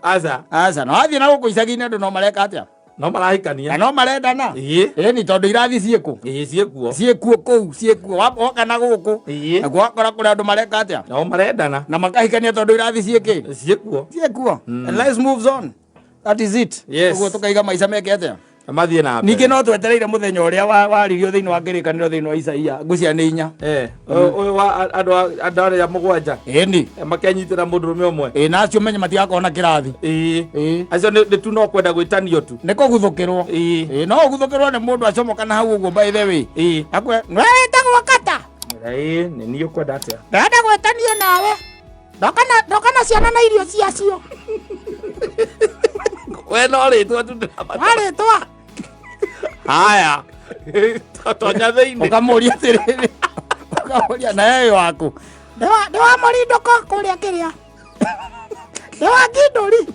Aca. No wathiĩ na gũkũ icagi-inĩ andũ no mareka atĩa? No marahikania. No marendana. Ĩni tondũ irathi ciĩkũ? Ciĩkuo. Ciĩkuo kũu, ciĩkuo. Woka na gũkũ. Naguo wakora kũrĩ andũ mareka atĩa? No marendana. Na makahikania tondũ irathi ciĩkĩ? Ciĩkuo. Ciĩkuo. And life moves on. That is it. Ũguo tũkaiga maica meke atĩa? Mathiĩ na mbere. Ningĩ no twetereire mũthenya ũrĩa waririo thĩinĩ wa kĩrĩkanĩro thĩinĩ wa Isaia ngũcia nĩ 4. Ũyũ wa andũ arĩa 7. Ĩni. Makenyitĩra mũndũrũme ũmwe. Na acio menye matigakorwo na kĩrathi. Acio nĩ tu no kwenda gwĩtanio tu. Nĩ kũguthũkĩrwo. No ũguthũkĩrwo nĩ mũndũ acomoka na hau ũguo by the way. Wetagwo kata. Nĩ niĩ ũkwenda atĩa? Ndenda gwĩtanio nawe. Ndoka na ciana na irio ciacio. We no rĩtwa tu ndĩramata. Rĩtwa. Haya. Tonya thĩinĩ. Ũkamũria atĩrĩrĩ. Ũkamũria na yeye waku. Nĩ wa Mũrindũko kũrĩa kĩrĩa. Nĩ wa Kĩndũri.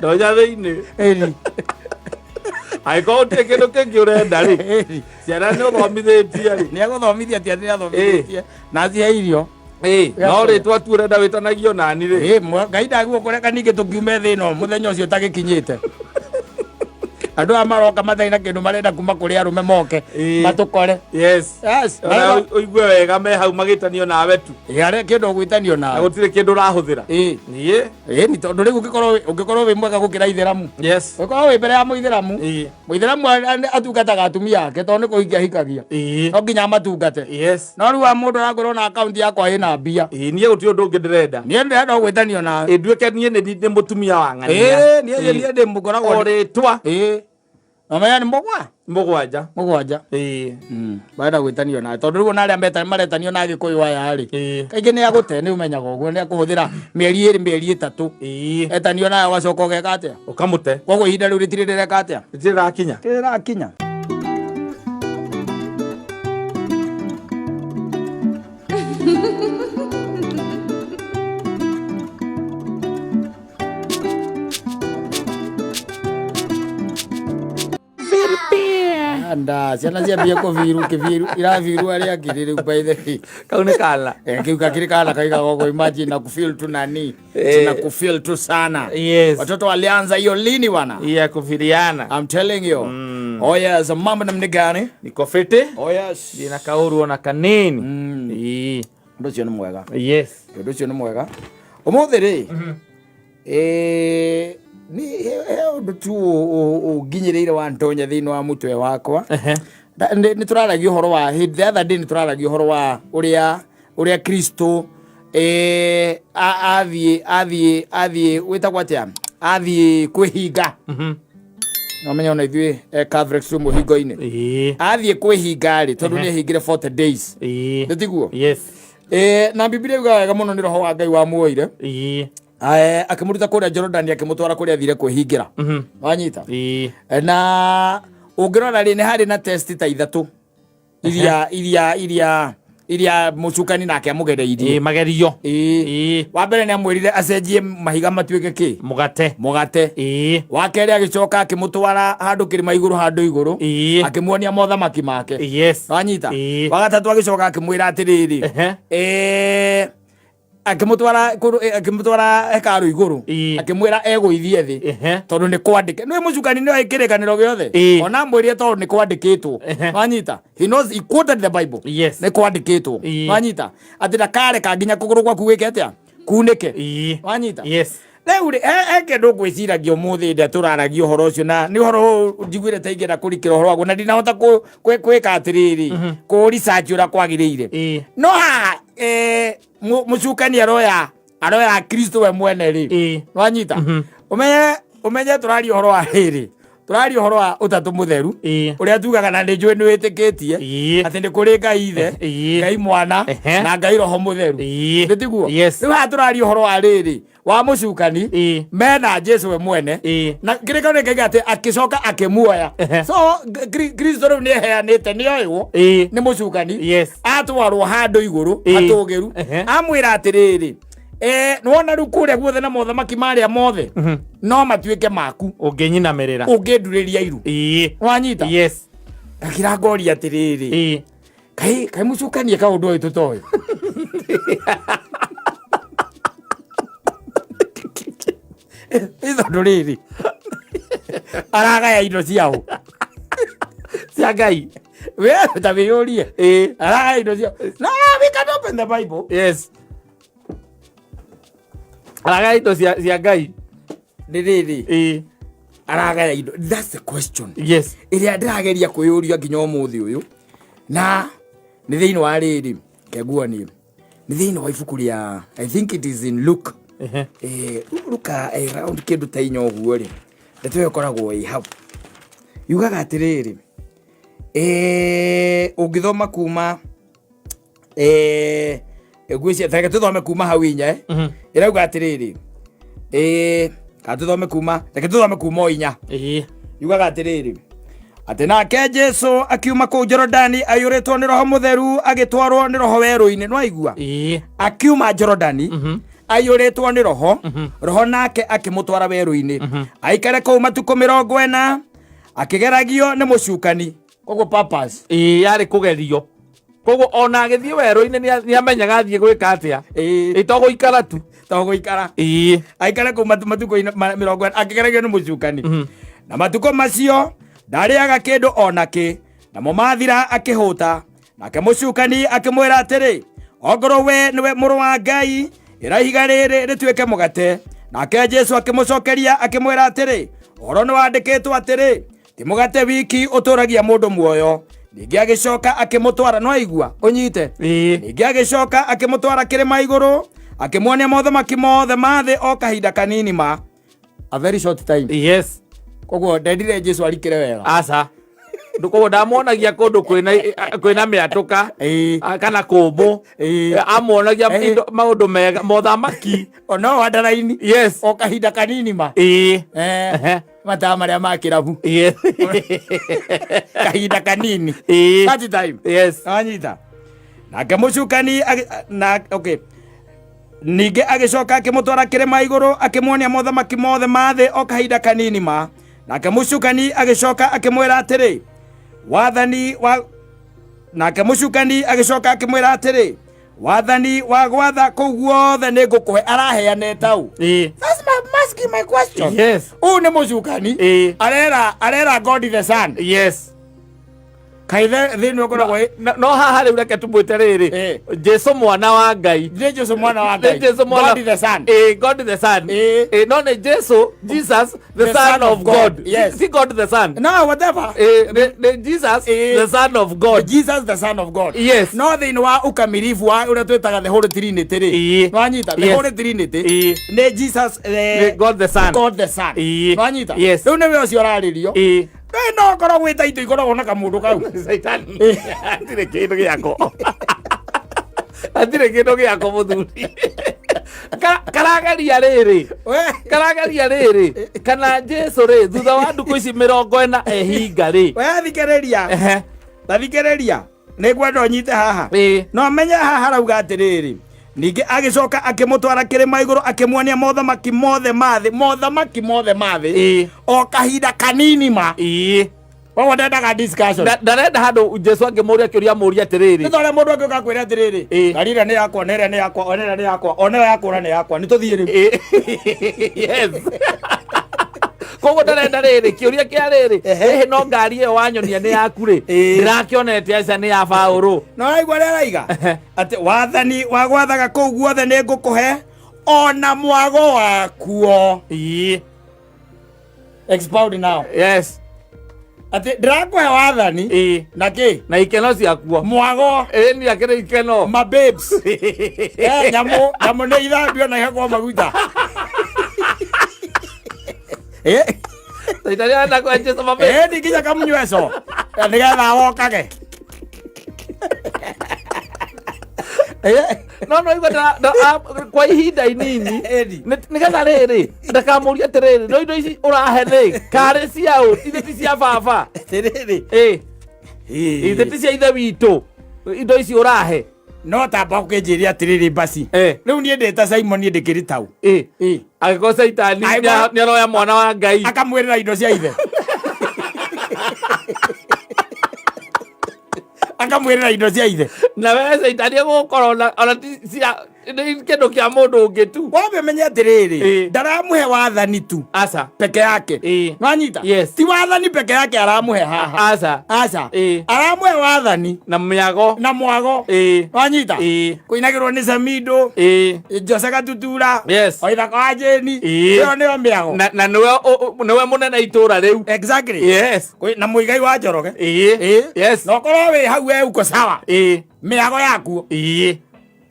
Tonya thĩinĩ. Ĩni. Angĩkorwo gũtirĩ kĩndũ kĩngĩ ũrenda rĩ. Ciana nĩ ũthomithĩtie rĩ. Nĩ agũthomithia atĩ nĩ athomithĩtie. Na cihe irio. No rĩtwa tu ũrenda wĩtanagio nani rĩ. Ngai ndagwo kũreka ningĩ tũkiume thĩ ĩno mũthenya ũcio ũtagĩkinyĩte. Andũ aya maroka matarĩ na kĩndũ marenda kuma kũrĩ arũme moke matũkore. Yes. Ũigue wega me hau magĩtanio nawe tu. Arĩa kĩndũ gwĩtanio nawe. Na gũtirĩ kĩndũ ũrahũthĩra. Niĩ nĩ tondũ rĩu ũngĩkorwo wĩ mwega gũkĩra itheramu. Yes. Ũngĩkorwo wĩ mbere ya mũitheramu. Mũitheramu atungataga atumia ake tondũ nĩ kũhikia hikagia. No nginya amatungate. Yes. No rĩu wa mũndũ arakorwo na akaunti yakwa ĩna mbia. Niĩ gũtirĩ ũndũ ũngĩ ndĩrenda. Niĩ ndĩrenda gwĩtanio nawe. Nduĩke niĩ nĩ mũtumia wa ng'ania. Niĩ ndĩ mũkoragwo. Rĩtwa. Omenya nĩ mũgwanja. Baada gwĩtanio nawe tondũ rĩu narĩa maretanio na Gĩkũyũ aya rĩ. Kaingĩ nĩ agũte nĩ ũmenyaga ũguo nĩ akũhũthĩra mĩeri 2 mĩeri 3. Etanio nawe wacoka ũgeka atĩa? Ũkamũte. Koguo ihinda rĩu rĩtirĩ rĩreka atĩa? Rĩtirakinya. Anda ciana ciambia kuviru kiviru iraviru aria ngirire by the way kau ni kala kiu kakiri kala kaiga gogo imagine na kufeel tu nani tuna kufeel tu sana. Yes, watoto walianza hiyo lini wana iya kufiriana. I'm telling you. Oh yes, mambo namna gani? Niko fiti. Oh yes, dina kauru na kanini. Ndo cio ni mwega. Yes, ndo cio ni mwega. Umuthi ri ni undu tu uginyirire wa ntonya thiini wa mutwe wakwa. Ni turaragia uhoro wa the other day, ni turaragia uhoro wa uria Kristo athie witagwa atia athie kwihinga. No menya ona ithui Calvary muhingo-ini athie kwihinga ri tondu ni hingire 40 days. Nditiguo. Yes. Na Biblia yuga wega muno ni roho wa Ngai wa muoire akimuruta kuria Jordan akimutwara kuria thire kwihingira. Wanyita na ungirora ri ni hari na test ta ithatu iria mucukani nake amugereirie magerio. Wa mbere ni amwirire acenjie mahiga matuike ki mugate. Wa keri agicoka akimutwara handu kirima iguru handu iguru akimuonia mothamaki make. Wanyita. Wa gatatu agicoka akimwira atiriri akimutwara hekaru iguru akimwira egwithie thi tondu ni kwandike ni mucukani ni ikirikaniro giothe ona mwirire tondu ni kwandikitwo. Wanyita. He knows, he quoted the Bible. Ni kwandikitwo. Wanyita ati ndakareka nginya kuguru gwaku gwike atia kunike. Wanyita. Riu ri kindu ngwiciragia umuthi ndia turaragia uhoro ucio na ni uhoro njiguire ta ingienda kurikira uhoro waguo na ndinahota kwika atiriri ku research ura kwagiriire no mucukani aroya Kristo we mwene ri. Wanyita. Umenye turaria uhoro wa riri turaria uhoro wa utatu mutheru uria tugaga na ndijwe ni witikitie ati ndi kuri Ngai ithe Ngai mwana na Ngai roho mutheru. Nditiguo. Riu ha turaria uhoro wa riri wa mucukani mena Jesu we mwene na kirikano ni Ngai ati akicoka akimuoya. So Kristo riu ni heanite ni oywo ni mucukani atwarwo handu iguru atugiru amwira atiriri nuona riu kuria guothe na mothamaki maria mothe no matuike maku unginyinamirira unginduriria iru. Wanyita. Akira ngori atiriri kai mucukani ka undu uyu tutoy itho nduriri aragaya indo ciao cia Ngai we ta viurie aragaya indo ciao. No, we can open the Bible. aragaya indo cia Ngai ndiriri aragaya indo. That's the question iria ndirageria kuyuria nginya umuthi uyu na ni thiini wa riri keguani ni thiini wa ibuku ria I think it is in Luke. Luka around kindu ta inya uguo ri ndeto ikoragwo i hau yugaga atiriri ungithoma kuma gwiciria thake tuthome kuma hau inya irauga atiriri katuthome kuma reke tuthome kuma inya yugaga atiriri ati nake Jesu akiuma kuu Jorodani ayuritwo ni roho mutheru agitwarwo ni roho weru-ini. No aigua akiuma Jorodani ayuritwo ni roho nake akimutwara weru-ini aikare kuu matuko 40 akigeragio ni mucukani. Koguo purpose yari kugerio. Koguo ona agithie weru-ini ni amenyaga athie gwika atia itoguikara tu toguikara aikare kuu matuko 40 akigeragio ni mucukani na matuko macio ndariaga kindu onaki namo mathira akihuta nake mucukani akimwira atiri ongorwo we niwe muru wa Ngai irahiga riri rituike mugate. Nake Jesu akimucokeria akimwira atiri uhoro ni wandikitwo atiri ti mugate wiki uturagia mundu muoyo. Ningi agicoka akimutwara. No aigua unyite ningi agicoka akimutwara kirima iguru akimuonia mothamaki mothe mathi o kahinda kanini ma a very short time. Koguo ndendire Jesu arikire wega aca nduko ndamonagia kundu kwina miatuka kana kumbu amonagia maundu mega mothamaki ono wadaraini o kahinda kanini ma mata maria ma kirabu kahinda kanini that time. Anyita nake mucukani na okay ninge agicoka akimutwara kirima iguru akimuonia mothamaki mothe mathe o kahinda kanini ma nake mucukani agicoka akimwira atiri wathani wa nake mucukani agicoka akimwira atiri wathani wa gwatha kuu guothe ni ngukuhe araheane tau. That's asking my question. Yes. Ni mucukani arera God the Son. Yes. Kaithe thini ukoragwo no haha riu reke tumwite riri Jesu mwana wa Ngai. Jesu mwana wa Ngai. God the Son. God the Son. No ne Jesu, Jesus the Son of God. Yes. See God the Son. No, whatever. Jesus the Son of God. Jesus the Son of God. Yes. No thini wa ukamirifu wa uria twitaga the Holy Trinity ri. No anyita the Holy Trinity. Ne Jesus God the Son. God the Son. No anyita. Yes. Riu niwe ucio araririo. No koragwo ita itu ikoragwo na kamundu kau. Saitani. Atire kindu giako. Atire kindu giako muthuri. Karagaria riri kana Jesu ri thutha wa nduku ici 40 ehinga ri. We thikiriria nigwenda unyite haha no menye haha harauga atiriri ningi agicoka akimutwara kirima iguru akimuonia mothamaki mothe mathe o kahinda kanini ma Wa ndendaga discussion. Ndarenda handu Jesu angimuria kiuria muria atiriri. Nitore mundu angi ugakwira atiriri. Garira ni yakwa, nere ni yakwa, onera ni yakwa, oneyo yakwa ni yakwa. Nituthie riu. Yes. Koguo ndarenda riri kiuria kia riri. No ngari iyo wanyonia ni yaku ri. Ndirakionete aca ni ya Paulu. No aigua ria raiga. Ati wathani wa gwathaga kuu guothe ni ngukuhe ona mwago wakuo. Expound now. Yes. Ati ndirakuhe wathani na ki na ikeno ciakuo mwago ni akire ikeno ma babes nyamu ni ithambio na ihakwo maguta Saitani na kwa Jesu mabe ndi kinya kamunyweco ndigetha wokage no igwa kwa ihinda inini nigetha riri ndakamuria atiriri no indo ici urahe ri kari ciao ithe ti cia baba atiriri ithe ti cia ithe witu indo ici urahe no tamba ukinjiria atiriri basi riu nie ndita Simon ndikiri tau agiko Saitani ni aroya mwana wa Ngai akamwirira indo cia ithe akamwirira indo cia ithe na we Saitani gukorwo ona ti cia kindu kia mundu ungi tu wabe menye atiriri ndaramuhe wathani tu aca peke yake nwanyita ti wathani peke yake aramuhe haha aca aramuhe wathani na mwago nwanyita kuinagirwo ni Samido Jose Gatutura oithaka wa Jeni iyo niyo miago na niwe munene itura riu exactly na muigai wa Njoroge no korwo wi hau we uko sawa miago yaku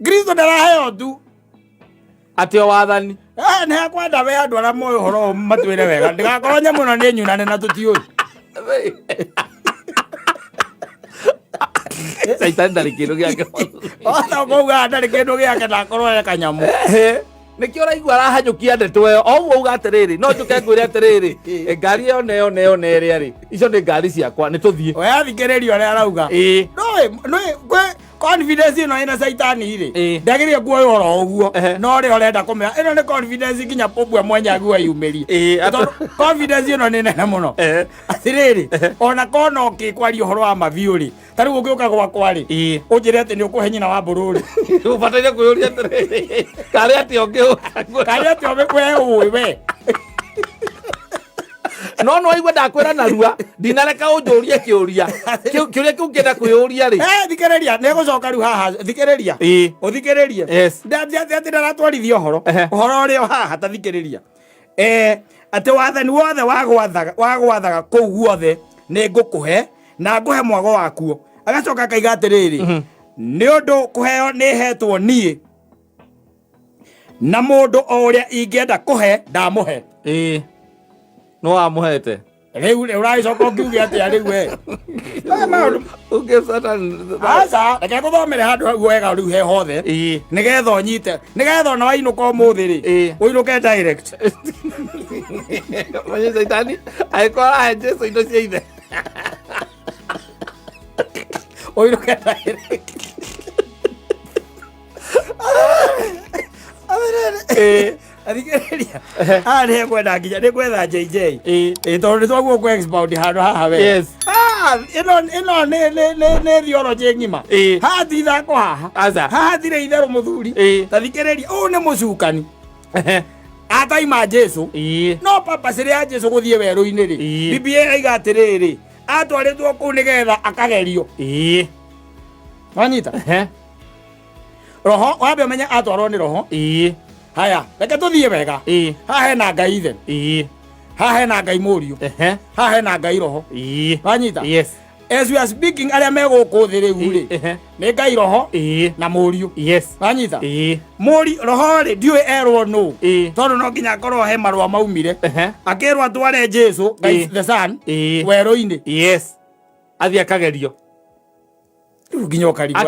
Kristo ndaraheo tu atio wathani nĩ akwenda we andũ arĩa moĩ ũhoro matwĩre wega ndigakorwo nyamũ ĩno nĩ nyunane na tũtiũĩ Saitani ndarĩ kĩndũ gĩake ona ũkauga ndarĩ kĩndũ gĩake ndakorwo eka nyamũ nikio raigua arahanyukia ndeto ĩyo o ũguo uga atĩrĩrĩ no njuke ngwĩre atĩrĩrĩ ngari ĩyo neyo ĩrĩa rĩ icio nĩ ngari ciakwa nĩtũthiĩ we athikĩrĩria ũrĩa arauga nĩ confidence ino ina Saitani ri ndagirie kuoya oro uguo no ri orenda kumira ino ni confidence kinya pobwe mwenyagu wa yumerie confidence ino ni nene muno atiriri ona kono ukikwaria horo wa maviuri tari ugiuka gwakwa ri unjire ati ni ukuhe nyina wa bururi ubataire kuyuria atiriri kari ati ungiuka kari ati umekwe uwi we no igwe ndakwira narua ndinareka unjurie kiuria kiuria kiu ngenda kwiyuria ri thikiriria ne gucoka riu haha thikiriria uthikiririe ati ndaratwarithia uhoro uri haha ta thikiriria ati wathani wothe wa gwathaga kuu guothe ni ngukuhe na nguhe mwago wakuo agacoka kaiga atiriri ni undu kuheo ni hetwo nie na mundu o uria ingenda kuhe ndamuhe no amuhete riu uragicoka ukiuge atia riu we uge Satan aca reke nguthomere handu hau wega riu he hothe nigetha unyite nigetha ona wainuka umuthi ri uinuke direct mwenye Saitani aikora Jesu indo cia ithe uinuke direct Athikiriria ari kwenda nginya ni kwetha JJ tondu twaguo ku expound handu haha we ino ne theology ngima haha ti thako haha thire itherũ mũthuri tathikiriria ũũ nĩ mũcukani ataima Jesu no papa ciria ya Jesu guthie werũ-inĩ ri Biblia ĩrauga atĩrĩrĩ atwarĩtwo kũu nĩgetha akagerio wanyita roho wambe ũmenye atwarwo nĩ roho haya reke tũthiĩ wega haha hena Ngai ithe haha hena Ngai mũriũ haha hena Ngai roho wanyita as we are speaking aria me gũkũ thĩ rĩu rĩ nĩ Ngai roho na mũriũ wanyita roho rĩ ndiũĩ erwo nũ tondũ no nginya akorwo he marũa maumire akĩrwo atware Jesu the son werũ-inĩ athiĩ akagerio nginya ũkarigwo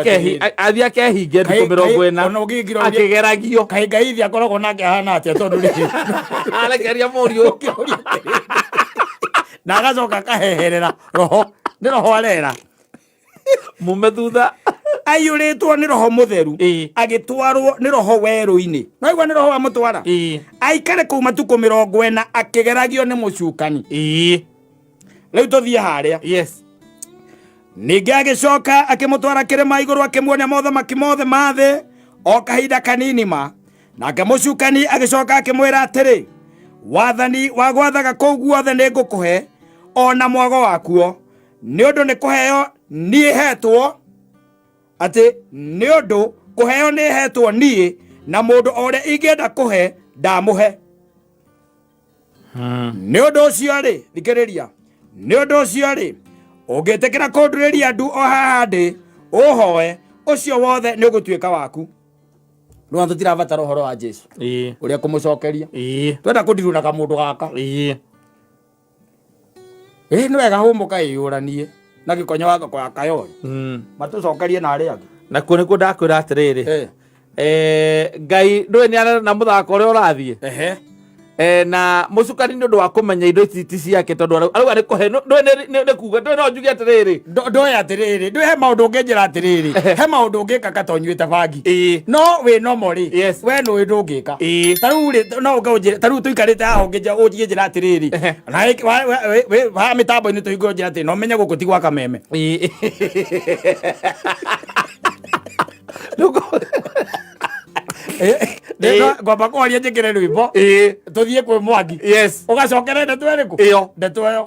athiĩ akehinge thikũ 40 akĩgeragio kaĩ Ngai ithe akoragwo nake ahana atĩa tondũ rĩ arekeria mũriũ na agacoka akaheherera roho nĩ roho arera mume thutha aiyũrĩtwo nĩ roho mũtheru agĩtwarwo nĩ roho werũ-inĩ noigua nĩ roho wa mũtwara aikare kũu matukũ 40 akĩgeragio nĩ mũcukani rĩu tũthiĩ harĩa ningĩ agĩcoka akĩmũtwara kĩrĩma igũrũ akĩmuonia mothamaki mothe ma thĩ o kahinda kanini nake mũcukani agĩcoka akĩmwĩra atĩrĩ wathani wa gwathaga kũu guothe nĩ ngũkũhe ona mwago wakuo nĩ ũndũ nĩ kũheo niĩ hetwo atĩ nĩ ũndũ kũheo nĩ hetwo niĩ na mũndũ o ũrĩa ingĩenda kũhe ndamũhe nĩ ũndũ ũcio rĩ thikĩrĩria nĩ ũndũ ũcio rĩ ũngĩtĩkĩra kũndũrĩria andu o haha ndĩ ũhoe ũcio wothe nĩ ũgũtuĩka waku rĩu tũtirabatara ũhoro wa Jesu ũrĩa kũmũcokeria twenda kũndirũ na kamũndũ gaka nĩ wega hũmũka ĩyũranie na gĩkonyo wa thoko ya Kayole matũcokerie na arĩa angĩ nakuo nĩkuo ndakwĩra atĩrĩrĩ Ngai ndũĩ nĩ arera na mũthako ũrĩa ũrathiĩ na mũcukani nĩ ũndũ wa kũmenya indo ici ti ciake tondũ arauga nĩ kũhe nĩ kuga ndũĩ no njuge atĩrĩrĩ ndũĩ atĩrĩrĩ ndũĩ he maũndũ ũngĩnjĩra atĩrĩrĩ he maũndũ ũngĩka katonyuĩte bangi no wĩ nomo rĩ we nũĩ ndũngĩka tarĩu rĩ no ũnjĩre tarĩu tũikarĩte haha ũngĩnjĩra atĩrĩrĩ ha mĩtambo-inĩ tũhingũrwo njĩra atĩ no menye gũkũ ti gwa Kameme ngomba kũhoria njĩkĩre rwĩmbo tũthiĩ kwĩ Mwangi ũgacokere ndeto ĩrĩkũ ndeto ĩyo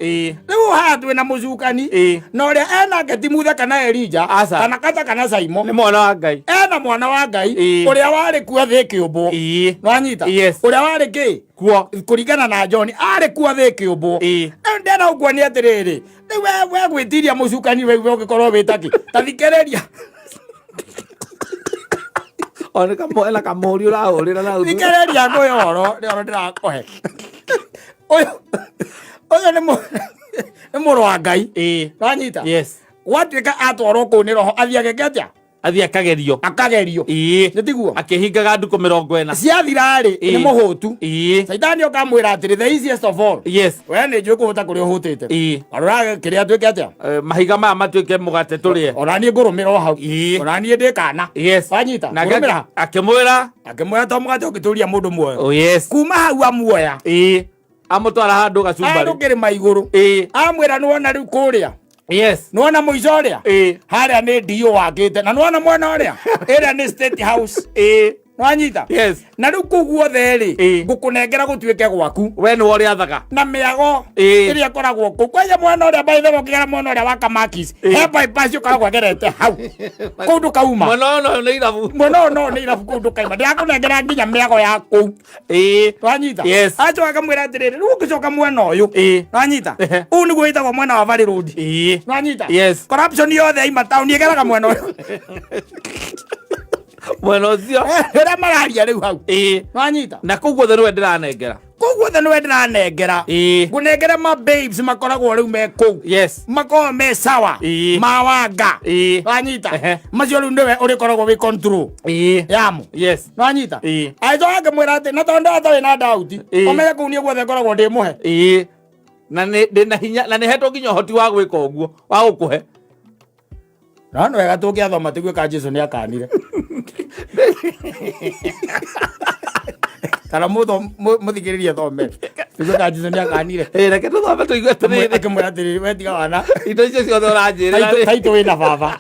rĩu haha twĩna mũcukani na ũrĩa enake ti Muthe kana Elija kana Kata kana Saimo nĩ mwana wa Ngai ena mwana wa Ngai ũrĩa warĩ kuo thĩ kĩũmbwo nĩwanyita ũrĩa warĩ kĩ kuo kũringana na John arĩ kuo thĩ kĩũmbwo rĩu ndĩrenda gũkuonia atĩrĩrĩ rĩu we gwĩtiria mũcukani we ũngĩkorwo wĩtakĩ tathikĩrĩria ona kamoela kamori ũrahũrĩra na ũthũ thikĩrĩria ngũĩ ũhoro ndĩrakũhe ũyũ nĩ mũrũ wa Ngai wanyita gwatuĩka atwarwo kũu nĩ roho athiĩ ageke atĩa athiĩ akagerio nĩ tiguo akĩhingaga ndukũ 40 ciathira rĩ nĩ mũhũtu Saitani ũkamwĩra atĩrĩ the easiest of all we nĩ njũĩ kũhũta kũrĩa ũhũtĩte arora kĩrĩa atuĩke atĩa mahiga maya matuĩke mũgate tũrĩe ona niĩ ngũrũmĩra o hau ona niĩ ndĩ kana wanyita akĩmwĩra to mũgate ũngĩtũria mũndũ muoyo kuma hau amuoya amũtwara handũ gacumbari kĩrĩma igũrũ amwĩra nĩwona rĩu kũrĩa nĩwona mũico ũrĩa harĩa nĩ ndio wakĩte na nĩwona mwena ũrĩa ĩrĩa nĩ State House nwanyita na rĩu kũu guothe rĩ ngũkũnengera gũtuĩke gwaku we nĩwe ũrĩathaga na mĩago ĩrĩa ĩkoragwo kũu kwanja mwena ũrĩa baithe ũkĩgera mwena ũrĩa wa Kamakis he bypass ũkoragwo agerete hau kũu ndũkauma mwena ũyũ nĩ irabu kũu ndũkaima ndĩrakũnengera nginya mĩago ya kũu nwanyita acoka akamwĩra atĩrĩrĩ rĩu ũngĩcoka mwena ũyũ nwanyita ũũ nĩguo wĩtagwo mwena wa Valley Road nwanyita corruption yothe yaima taũni ĩgeraga mwena ũyũ mwena ũcio rĩrĩa mararia rĩu hau nwanyita na kũu guothe nĩwe ndĩranengera ngũnengere ma babes makoragwo rĩu me kũu makoragwo me sawa ma wanga wanyita macio rĩu nĩwe ũrĩkoragwo wĩ control yamo wanyita aicoka akĩmwĩra atĩ na tondũ atarĩ na ndauti omenye kũu niĩ guothe ngoragwo ndĩ mũhe na ndĩna hinya na nĩhetwo nginya ũhoti wa gwĩka ũguo wa gũkũhe na nĩ wega tũngĩathoma tiguĩka Jesũ nĩ akanire kana muthikiriria thome tuge kanjizo ni akanire reke tuthome tuigue atiriri akimwira atiriri we tiga wana indo icio ciothe ũranjĩrĩra taito wina baba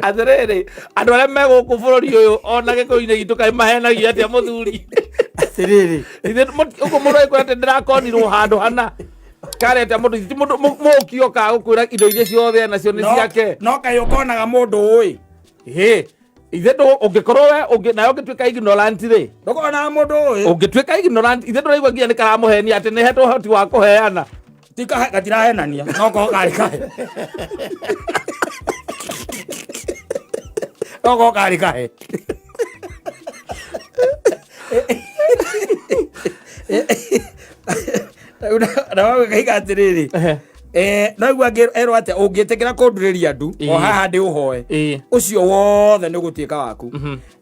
atiriri andũ arĩa me gũkũ bũrũri ũyũ ona gĩkũyũ-inĩ gitũ kaĩ mahenagia atĩa mũthuri atiriri ũguo mũndũ agĩkwĩra atĩ ndĩrakonirwo handũ hana kare atĩa mũndũ mũkio gũkwĩra indo iria ciothe nacio nĩ ciake no kaĩ ũkonaga mũndũ ũĩ ithe ũngĩkorwo we nayo ũngĩtuĩka ignorant rĩ ndũkonaga mũndũ ũĩ ũngĩtuĩka ignorant ithe ndũraigua nginya nĩ karamũhenia atĩ nĩ hetwo ũhoti wa kũheana gatirahenania no ko karĩ kahe no ko karĩ kahe na wawe kaiga atiriri no igua erwo atia ũngĩtĩkĩra kũndũrĩria ndu o haha ndĩ ũhoe ũcio wothe nĩ ũgũtuĩka waku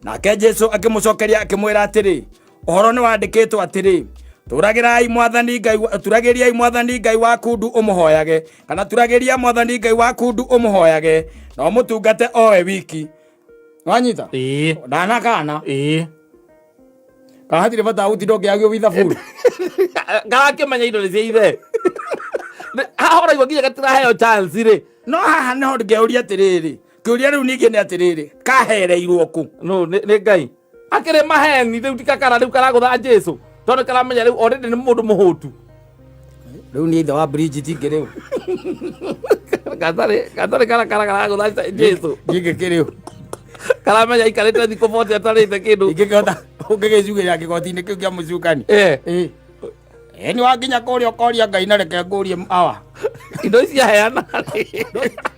nake Jesũ akĩmũcokeria akĩmwĩra atĩrĩ ũhoro nĩ wandĩkĩtwo atĩrĩ turagĩriai mwathani Ngai waku ndu ũmũhoyage kana turagĩria mwathani Ngai waku ndu ũmũhoyage no mũtungate owe wiki wanyita ndanakana kahatire bata gũtinda ũkĩagio withaburi garakĩmenya indo nĩ cia ithe haha ũraigua nginya gatiraheo chance rĩ no haha nĩho ngĩũria atĩrĩrĩ kĩũria rĩu ningĩ nĩ atĩrĩrĩ kahereirwo kũ no nĩ Ngai akĩrĩ maheni rĩu tikakara rĩu karagũtha Jesũ tondũ karamenya rĩu already nĩ mũndũ mũhũtu rĩu nĩ ithe wa Bridget ngĩrĩu gatarĩ karagũtha Jesũ gĩkĩ kĩrĩu karamenya ikarĩte thikũ 40 atarĩte kĩndũ ingĩkĩhota ũngĩgĩcugĩra kĩgoti-inĩ kĩu kĩa mũcukani nĩ wanginya kũrĩa ũkoria Ngai na reke ngũrie awa indo ici aheana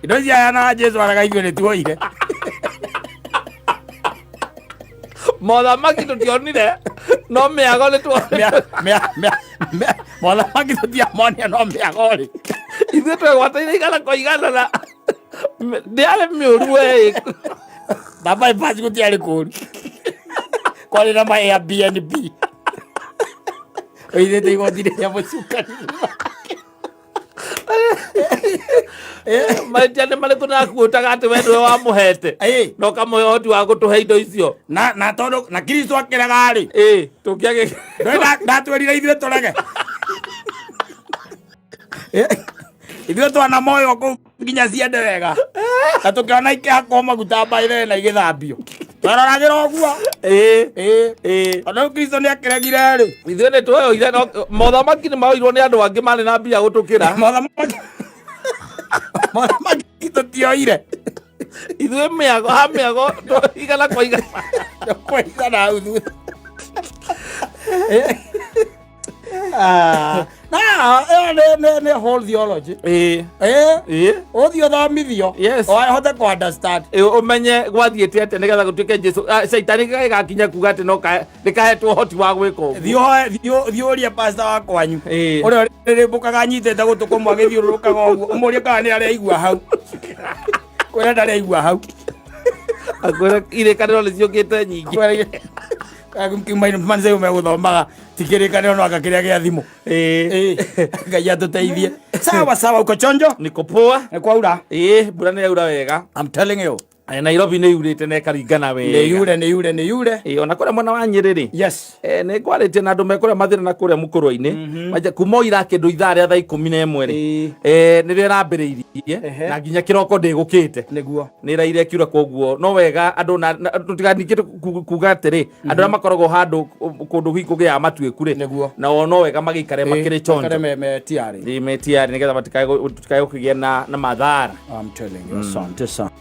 indo ici aheana Jesũ araga ithuĩ nĩ tuoire mothamaki tũtionire no mĩago nĩ tuonire mothamaki tũtiamonia no mĩago rĩ ithuĩ twegwataire igana kwa igana na ndĩarĩ mĩũru we na bypass gũtiarĩ kũru kwarĩ na ma Airbnb oithĩte igoti-inĩ rĩa mũcukani mahĩtia nĩ marĩkũ nakuũtaga atĩ we nĩwe wamũhete no kamũhe ũhoti wa gũtũhe indo icio na tondũ na Kristo akĩrega rĩ tũngĩagĩ ndatwĩrire ithuĩ tũrege ithuĩ twana moyo kũu nginya ciende wega na tũkĩona ikĩhakwo maguta mbaire na igĩthambio twaroragĩra ũguo ona Kristo nĩ akĩregire rĩ ithuĩ nĩ twoyoire mothamaki nĩ maoirwo nĩ andũ angĩ marĩ na mbia gũtũkĩra mothamaki tũtioire ithuĩ mĩago igana kwa igana kwa igana hau thutha nĩ whole theology ũthiĩ ũthomithio hote kũ understand ũmenye gwathiĩte atĩa nĩgetha gũtuĩke Jesũ caitani gagakinya kuga atĩ no nĩkahetwo ũhoti wa gwĩka ũguo thiĩ ũrie pastor wa kwanyu ũrĩa rĩrĩmbũkaga nyitĩte gũtũ kũmwe agĩthiũrũrũkaga ũguo ũmũrie kana nĩ areigua hau kwĩra ndareigua hau akwĩra irĩkanĩro nĩ ciũkĩte nyingĩ manze megũthomaga tikĩrĩkanĩro no anga kĩrĩa gĩa thimũ Ngai atũteithie sawa uko chonjo niko poa nĩ kwaura mbura nĩ yaura wega I'm telling you Nairobi nĩ yurĩte na ĩkaringana wega nĩ yure ona kũrĩa mwena wa Nyĩrĩ yes nĩ kwarĩtie na andũ me kũrĩa mathĩra na kũrĩa mũkũrwa-inĩ kuma ira kĩndũ ithaa rĩa thaa 11 rĩ nĩrĩo ĩrambĩrĩirie na nginya kĩroko ndĩgũkĩte nĩguo nĩ ĩraire kiura koguo no wega andũ tũtiganikĩte kuga atĩrĩ andũ arĩa makoragwo handũ kũndũ hihi kũgĩaga matuĩku rĩ nao no wega magĩikare makĩrĩ chonjo metiarĩ nĩgetha matikae gũkĩgĩa na mathara. I'm telling you asante sana.